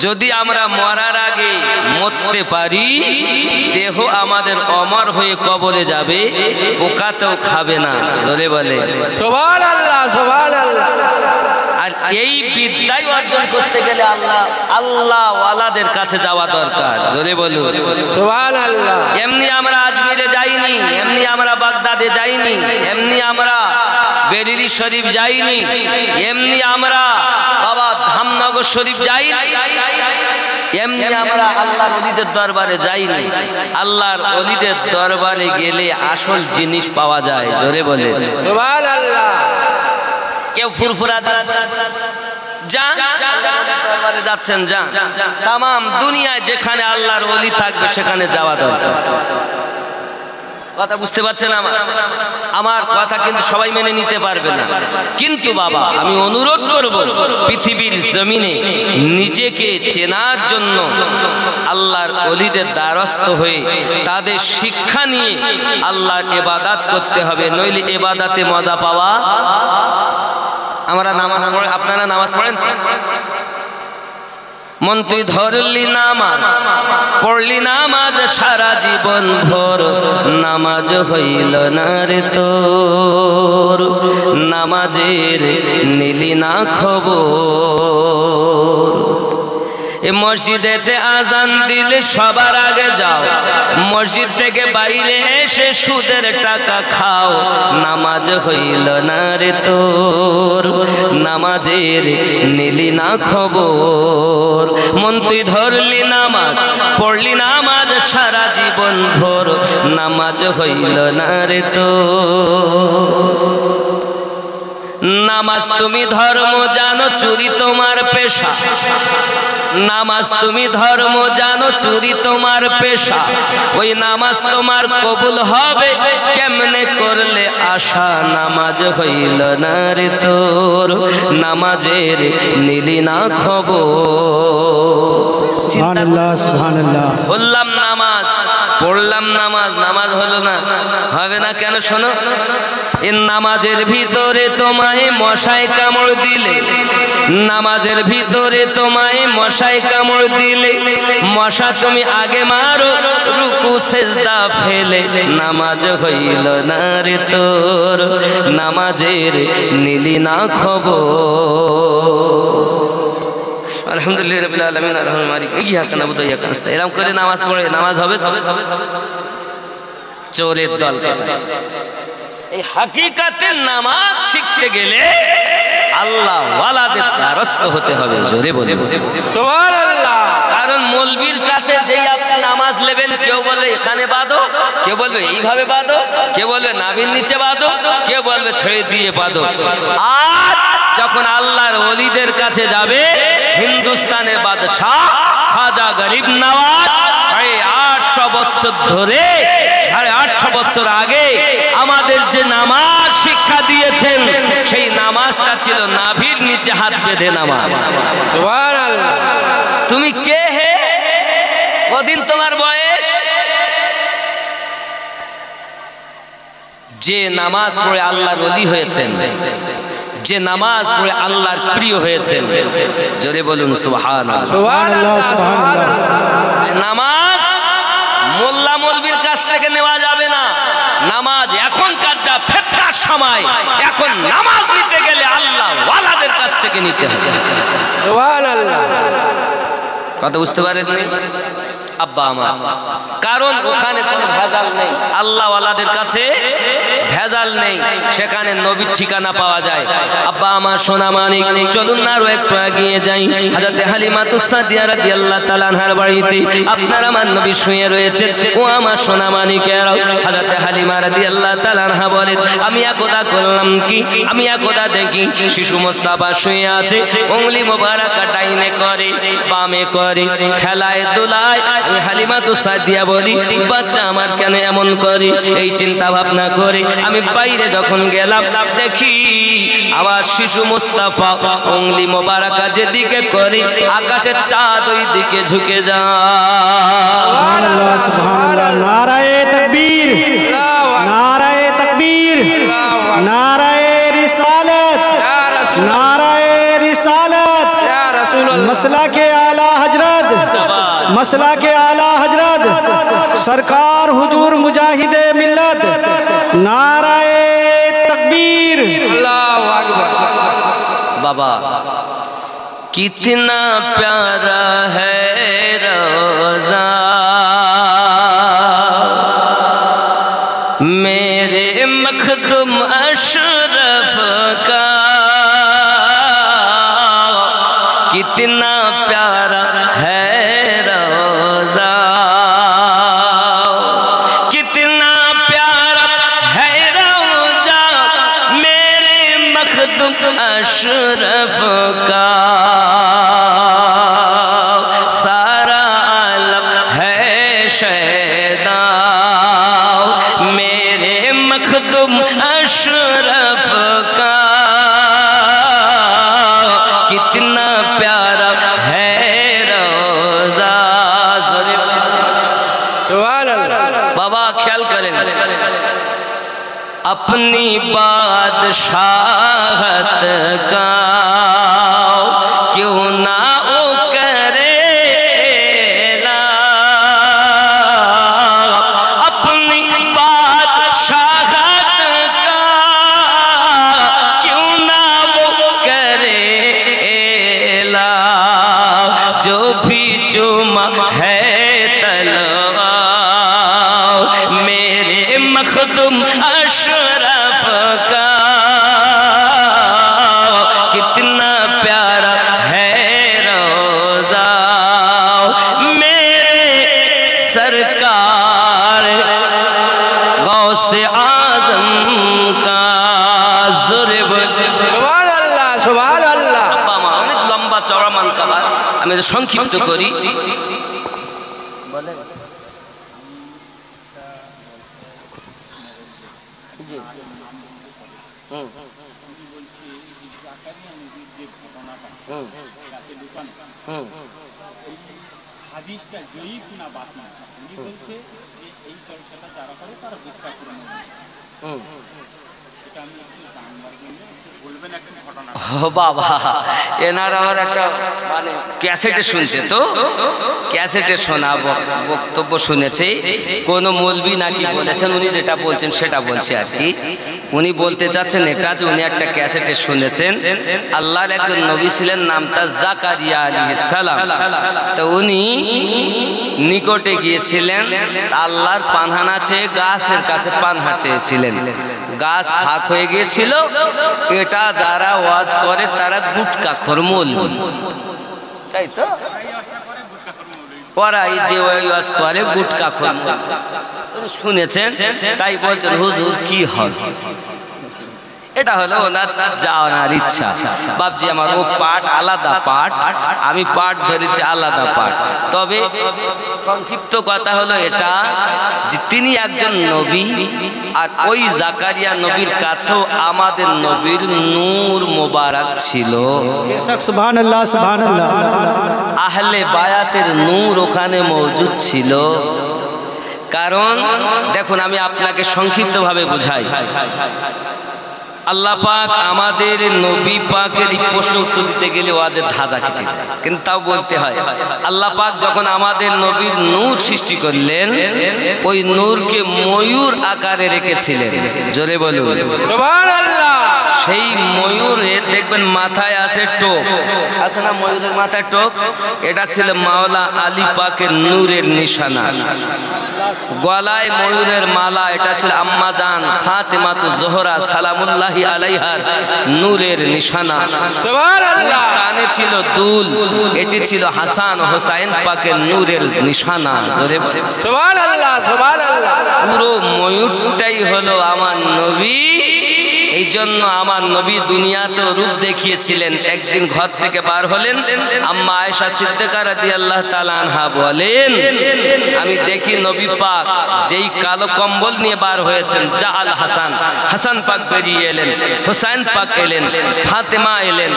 যদি আমরা মরার আগে মরতে পারি, দেহ আমাদের অমর হয়ে কবরে যাবে, পোকাতেও খাবে না। জোরে বলে সুবহানাল্লাহ, সুবহানাল্লাহ। আর এই বিদ্যায় অর্জন করতে গেলে আল্লাহ ওয়ালাদের কাছে যাওয়া দরকার। জোরে বলুন সুবহানাল্লাহ। এমনি আমরা আজমিরে যাইনি, এমনি আমরা বাগদাদে যাইনি, এমনি আমরা বেরিলি শরীফ যাইনি, এমনি আমরা বাবা ধামনগর শরীফ যাইনি, এমনি আমরা আল্লাহর ওলিদের দরবারে যাইনি। আল্লাহর ওলিদের দরবারে গেলে আসল জিনিস পাওয়া যায়। জোরে বলে সুবহানাল্লাহ। কেউ ফুরফুরা দরবারে যাচ্ছেন, যান। তাম দুনিয়ায় যেখানে আল্লাহর ওলি থাকবে সেখানে যাওয়া দরকার। কথা বুঝতে পারছেন? আমার কথা কিন্তু সবাই মেনে নিতে পারবে না, কিন্তু বাবা আমি অনুরোধ করব, পৃথিবীর জমিনে নিজেকে চেনার জন্য আল্লাহর ওলিদের দ্বারস্থ হয়ে তাদের শিক্ষা নিয়ে আল্লাহর ইবাদত করতে হবে, নইলে ইবাদতে মজা পাওয়া। আমরা নামাজ পড়ে, আপনারা নামাজ পড়েন তো? মন তুই ধরলি নামাজ, পড়লি নামাজ সারা জীবন ভোর, নামাজ হইল না রে তোর, নামাজের নিলি না খবর। এ মসজিদেতে আজান দিলে সবার আগে যাও, মসজিদ থেকে বাইরে এসে সুদের টাকা খাও, নামাজ হইল না রে তোর, নামাজের নিলি না খবর। মন তুই ধরলি নামাজ, পড়লি নামাজ সারা জীবন ভোর, নামাজ হইল না রে তোর। নামাজ তুমি ধর্ম জানো, চুরি তোমার পেশা, নামাজ তুমি ধর্ম জানো, চুরি তোমার পেশা, ওই নামাজ তোমার কবুল হবে কেমনে করলে আশা, নামাজ হইল না রে তোর, নামাজের নিলি না খবর। সুবহানাল্লাহ, সুবহানাল্লাহ। বললাম নামাজ, পড়লাম নামাজ, নামাজ হলো না, হবে না কেন? শোনো, এ নামাজের ভিতরে তোমায় মশায় কামড় দিলে, নামাজের ভিতরে তোমায় মশায় কামড় দিলে, মশা তুমি আগে মারো রুকু সেজদা ফেলে, নামাজ হইল না রে তোর, নামাজের নিলি না খবর। আলহামদুলিল্লাহ রাব্বিল আলামিন আররহমানির মালিক ইয়াকা নাবুদু ওয়া ইয়াকা নাস্তাঈন। এরকম করে নামাজ পড়ে নামাজ হবে। চোরের দল কোথায়? এই হাকিকাতে নামাজ শিখতে গেলে আল্লাহ ওয়ালাদের দ্বারস্থ হতে হবে। জোরে বলে সুবহানাল্লাহ। কারণ মৌলবীর কাছে যেই আপনি নামাজ নেবেন, কেউ বলবে এখানে বাঁধো, কেউ বলবে এইভাবে বাঁধো, কেউ বলবে নাভির নিচে বাঁধো, কেউ বলবে ছেড়ে দিয়ে বাঁধো। আর যখন আল্লাহর ওলিদের কাছে যাবে, হিন্দুস্তানের বাদশাহ খাজা গরিব নওয়াজ 800 বছর ধরে, 850 বছর আগে আমাদের যে নামাজ শিক্ষা দিয়েছেন, সেই নামাজটা ছিল নাভির নিচে হাত বেঁধে নামাজ। সুবহানাল্লাহ। তুমি কে হে? কদিন তোমার বয়স? যে নামাজ পড়ে আল্লাহর ওলি হয়েছেন, যে নামাজ পড়ে আল্লাহর প্রিয় হয়েছেন, জোরে বলুন সুবহানাল্লাহ। সুবহানাল্লাহ, সুবহানাল্লাহ। নামাজ মোল্লা মৌলবীর কাছ থেকে নেওয়া যাবে না। নামাজ এখনকার যা ফেতনার সময়, এখন নামাজ নিতে গেলে আল্লাহ ওয়ালাদের কাছ থেকে নিতে হবে। সুবহানাল্লাহ। কথা বুঝতে পারেননি আব্বা আমার? কারণ ওখানে কোনো ভেজাল নেই, আল্লাহ ওয়ালাদের কাছে ভেজাল নেই, সেখানে নবীর ঠিকানা পাওয়া যায়। আব্বা আমার সোনা মানিক, চলুন না আরো একটু এগিয়ে যাই। হযরত হালিমাতুস সাদিয়া রাদিয়াল্লাহু তাআলা আনহার বাড়িতে আপনার আমার নবী শুয়ে রয়েছে। ও আমার সোনা মানিকেরা, হযরত হালিমা রাদিয়াল্লাহু তাআলা আনহা বলেন, আমি একদা করলাম কি, আমি একদা দেখি শিশু মুস্তাফা শুয়ে আছে, উংলি মোবারকা ডাইনে করে বামে করে, খেলায় দোলায়। আমি হালিমাতুস সাদিয়া বলি, বাচ্চা আমার কেন এমন করে? এই চিন্তা ভাবনা করে আমি বাইরে যখন গেলাম, দেখি আমার শিশু মুস্তাফা উংলি মোবারকা যেদিকে করে, আকাশের চাঁদ ওই দিকে ঝুঁকে যায়। সুবহানাল্লাহ, সুবহানাল্লাহ। নারায়ে তাকবীর, নারায়ে তাকবীর, নারায়ে রিসালাত, নারায়ে রিসালাত। मसला के आला हजरत, मसला के आला हजरत सरकार हुजूर मुजाहिदे मिल्लत, नाराए तकबीर। अल्लाहु अकबर। बाबा कितना प्यारा है रोज़ा मेरे मखदूम अशरफ का, कितना प्यारा है रोज़ा, कितना प्यारा है रोज़ा मेरे मखदूम अशरफ का, सारा आलम है शैदा मेरे मखदूम अशरफ का, कितना प्यारा है रोज़ा। बाबा ख्याल करें, अपनी बादशाहत का क्यों ना ओ करेला, अपनी बादशाहत का क्यों ना वो करेला, जो भी चुमा है तलवा मेरे मखदूम अशरफ का, कितना प्यारा है रोज़ा मेरे सरकार गौसे आदम का। সুবহানাল্লাহ, সুবহানাল্লাহ। অনেক লম্বা চওড়া মান কাবার, আমি সংক্ষিপ্ত করি। হাদিসটা জয়ীফ না বাতিল, উনি বলছে যে এই চর্চাটা যারা করে তারা ভিক্ষা করে নেবে। এটা আমি একটু জানবার জন্য বলবেন একটা ঘটনা। ও বাবা, এনার আমার একটা মানে ক্যাসেটে শুনছে, তো ক্যাসেটে শোনা বক্তব্য শুনেছে, কোন মৌলবি নাকি বলেছেন, উনি যেটা বলছেন সেটা বলছে আর কি। উনি বলতে চাচ্ছেন এটা যে উনি একটা ক্যাসেটে শুনেছেন আল্লাহর একজন নবী ছিলেন, নামটা জাকারিয়া আলাইহিস সালাম। তো উনি নিকটে গিয়েছিলেন, আল্লাহর পানহানা চেয়ে গাছের কাছে পানহা চেয়েছিলেন, গাছ ফাঁক হয়ে গিয়েছিল। এটা যারা ওয়াজ করে তারা গুটকাখোর মৌলবি, তাই তো? ওরা এই যে ওয়াজ করে গুটকা খোল শুনেছেন, তাই বলছেন হুজুর কি হবে। এটা হলো ওনার যাওয়ার ইচ্ছা। বাপজি আমার ও পাঠ আলাদা পাঠ, আমি পাঠ ধরেছি আলাদা পাঠ। তবে সংক্ষিপ্ত কথা হলো এটা যে তিনি একজন নবী, আর ওই জাকারিয়া নবীর কাছেও আমাদের নবীর নূর মোবারক ছিল। बेशक सुभान अल्लाह सुभान अल्लाह। আহলে বায়াতের নূর ওখানে মজুদ ছিল। কারণ দেখুন আমি আপনাকে সংক্ষিপ্তভাবে বুঝাই। আল্লাহ পাক আমাদের নবী পাকের এই প্রশ্ন উত্তর দিতে গেলে ওয়াজের ধাঁধা কেটে যায়, কিন্তু তাও বলতে হয়। আল্লাহ পাক যখন আমাদের নবীর নূর সৃষ্টি করলেন, ওই নূরকে ময়ূর আকারে রেখেছিলেন। জোরে বলুন সুবহানাল্লাহ। সেই ময়ূরে দেখবেন মাথায় আছে টোপ, আছে না ময়ূরের মাথায় টোপ? এটা ছিল মাওলা আলী পাকের নূরের নিশানা। গলায় ময়ূরের মালা, এটা ছিল আম্মা জান ফাতেমাতু জোহরা সালামুল্লাহি আলাইহার নূরের নিশানা। সুবহানাল্লাহ। কানে ছিল দুল, এটি ছিল হাসান হোসাইন পাকের নূরের নিশানা। জোরে বলে সুবহানাল্লাহ সুবহানাল্লাহ। পুরো ময়ূরটাই হলো আমার নবী। এই জন্য আমার নবী দুনিয়াতে রূপ দেখিয়েছিলেন। একদিন ঘর থেকে বার হলেন, আম্মা আয়েশা সিদ্দিকা রাদিয়াল্লাহু তাআলা আনহা বলেন, আমি দেখি নবী পাক যেই কালো কম্বল নিয়ে বার হয়েছেন, জাআল হাসান, হাসান পাক বেরিয়ে এলেন, হোসেন পাক এলেন, ফাতেমা এলেন,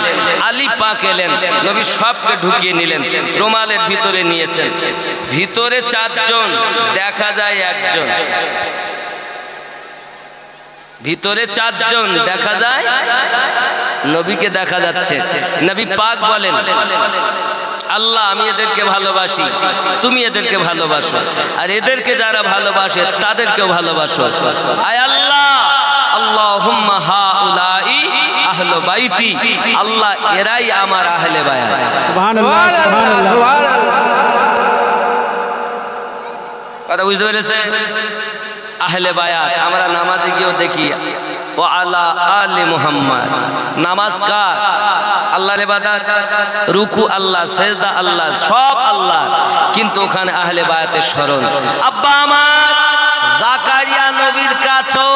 আলী পাক এলেন। নবী সবকে ঢুকিয়ে নিলেন, রুমালের ভিতরে নিয়েছেন। ভিতরে 4 জন, দেখা যায় একজন। ভিতরে 4 জন, দেখা যায় নবীকে দেখা যাচ্ছে। নবী পাক বলেন, আল্লাহ আমি এদেরকে ভালোবাসি, তুমি এদেরকে ভালোবাসো, আর এদেরকে যারা ভালোবাসে তাদেরকেও ভালোবাসো। আয় আল্লাহ, আল্লাহুম্মা হাউলাই আহলে বাইতি, আল্লাহ এরাই আমার আহলে বায়াত। सुभान अल्लाह सुभान अल्लाह। সুবহানাল্লাহ। কথা বুঝতে পেরেছেন? আহলে বায়াত আমরা নামাজে গিয়েও দেখি, ও আলা আলে মুহাম্মদ। নামাজ কার? আল্লাহর ইবাদত, রুকু আল্লাহ, সেজদা আল্লাহ, সব আল্লাহ, কিন্তু ওখানে আহলে বায়াতের স্মরণ। আব্বা আমার জাকারিয়া নবীর কাছেও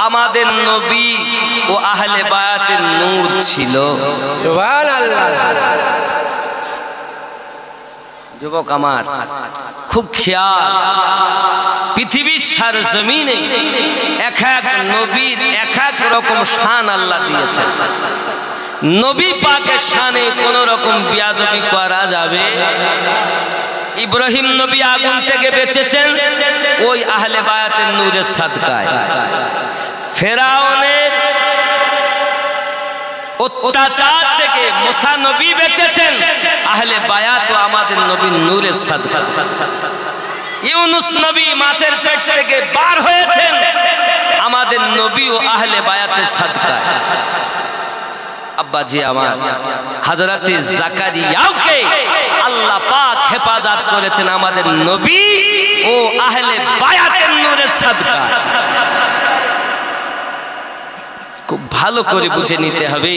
আমাদের নবী ও আহলে বায়াতের নূর ছিল। সুবহানাল্লাহ। যুবক আমার খুব খেয়াল, পৃথিবীর সারজমিনে এক এক নবীর এক এক রকম শান আল্লাহ দিয়েছেন। নবী পাকের শানে কোন রকম বিয়াদবি করা যাবে? ইব্রাহিম নবী আগুন থেকে বেঁচেছেন ওই আহলে বায়াতের নূরের সাদকায়। ফেরাউনের অত্যাচার থেকে মুসা নবী বেঁচেছেন আহলে বায়াত ও আমাদের নবীর নূরের সাদকা। ইউনুস নবী মাছের পেট থেকে বার হয়েছেন আমাদের নবী ও আহলে বায়াতের সাদকা। আব্বাজি আমার হযরতে জাকারিয়াকে আল্লাহ পাক হেফাজত করেছেন আমাদের নবী ও আহলে বায়াতের নূরের সাদকা। খুব ভালো করে বুঝে নিতে হবে,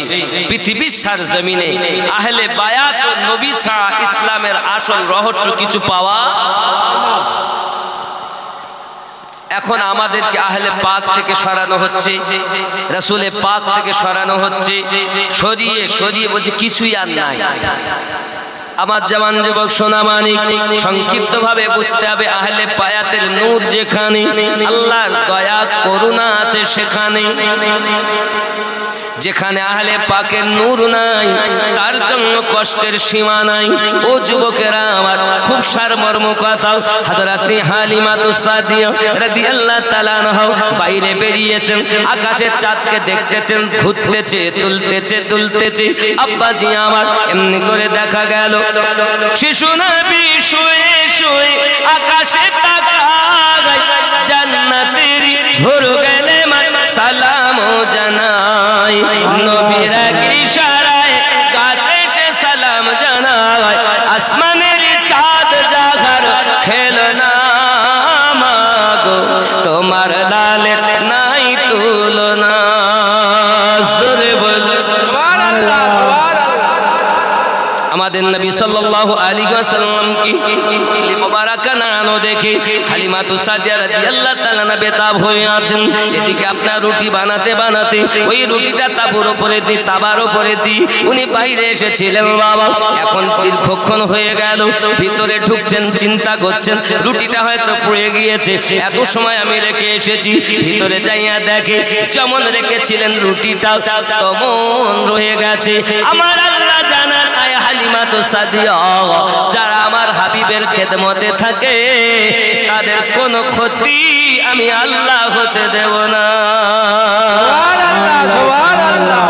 পৃথিবীর সারজমিনে আহলে বায়াত ও নবী ছাড়া ইসলামের আসল রহস্য কিছু পাওয়া। এখন আমাদেরকে আহলে পাক থেকে সরানো হচ্ছে, রাসূলে পাক থেকে সরানো হচ্ছে, সরিয়ে সরিয়ে বলছে কিছুই আর নাই। আমার জওয়ান যুবক সোনা মানিক, সংক্ষিপ্ত ভাবে বুঝতে হবে, আহলে বায়াতের নূর যেখানে, আল্লাহর দয়া করুণা আছে সেখানে। যেখানে আহলে পাকের নূর নাই তার জন্য কষ্টের সীমা নাই। ও যুবকেরা আমার, খুব সারমর্ম কথা, হযরতে হালিমাতু সাদিয়া রাদিয়াল্লাহু তাআলা আনহা বাইরে বেরিয়েছেন, আকাশের চাঁদকে দেখতেছেন, ঘুরতেছে, দুলতেছে দুলতেছে। আব্বাজি আমার, এমনি করে দেখা গেল শিশু নবী শুয়ে শুয়ে আকাশে তাকায়, জান্নাতের ভোর গেলে সালাম জানাই, নবীর ইশারায় কাছে সে সালাম জানাই, আসমানের চাঁদ জাগার খেলনা মাগো, তোমার লালের নাই তুলনা। জোরে বল সুবহানাল্লাহ সুবহানাল্লাহ। আমাদের নবী সাল্লাল্লাহু আলাইহি ওয়াসাল্লাম মোবারকা নাড়ানো দেখে হালিমাতু সাদিয়া রাদিয়াল্লাহু তাআলা না বেতাব হয়ে আছেন। এদিকে আপনার রুটি বানাতে বানাতে ওই রুটিটা তাবুর উপরে দি তাবার উপরে দি উনি বাইরে এসেছিলেন বাবা। এখন দীর্ঘক্ষণ হয়ে গেল, ভিতরে ঢুকছেন, চিন্তা করছেন রুটিটা হয়তো পুড়ে গিয়েছে, এত সময় আমি রেখে এসেছি। ভিতরে যাইয়া দেখে যেমন রেখেছিলেন রুটিটা তেমন রয়ে গেছে। আমার আল্লাহ জানান, আয় হালিমাতু সাদিয়া, যারা আমার হাবিবের খেদমতে থাকে তাদের কোনো ক্ষতি আমি আল্লাহ হতে দেব না। সুবহানাল্লাহ, সুবহানাল্লাহ।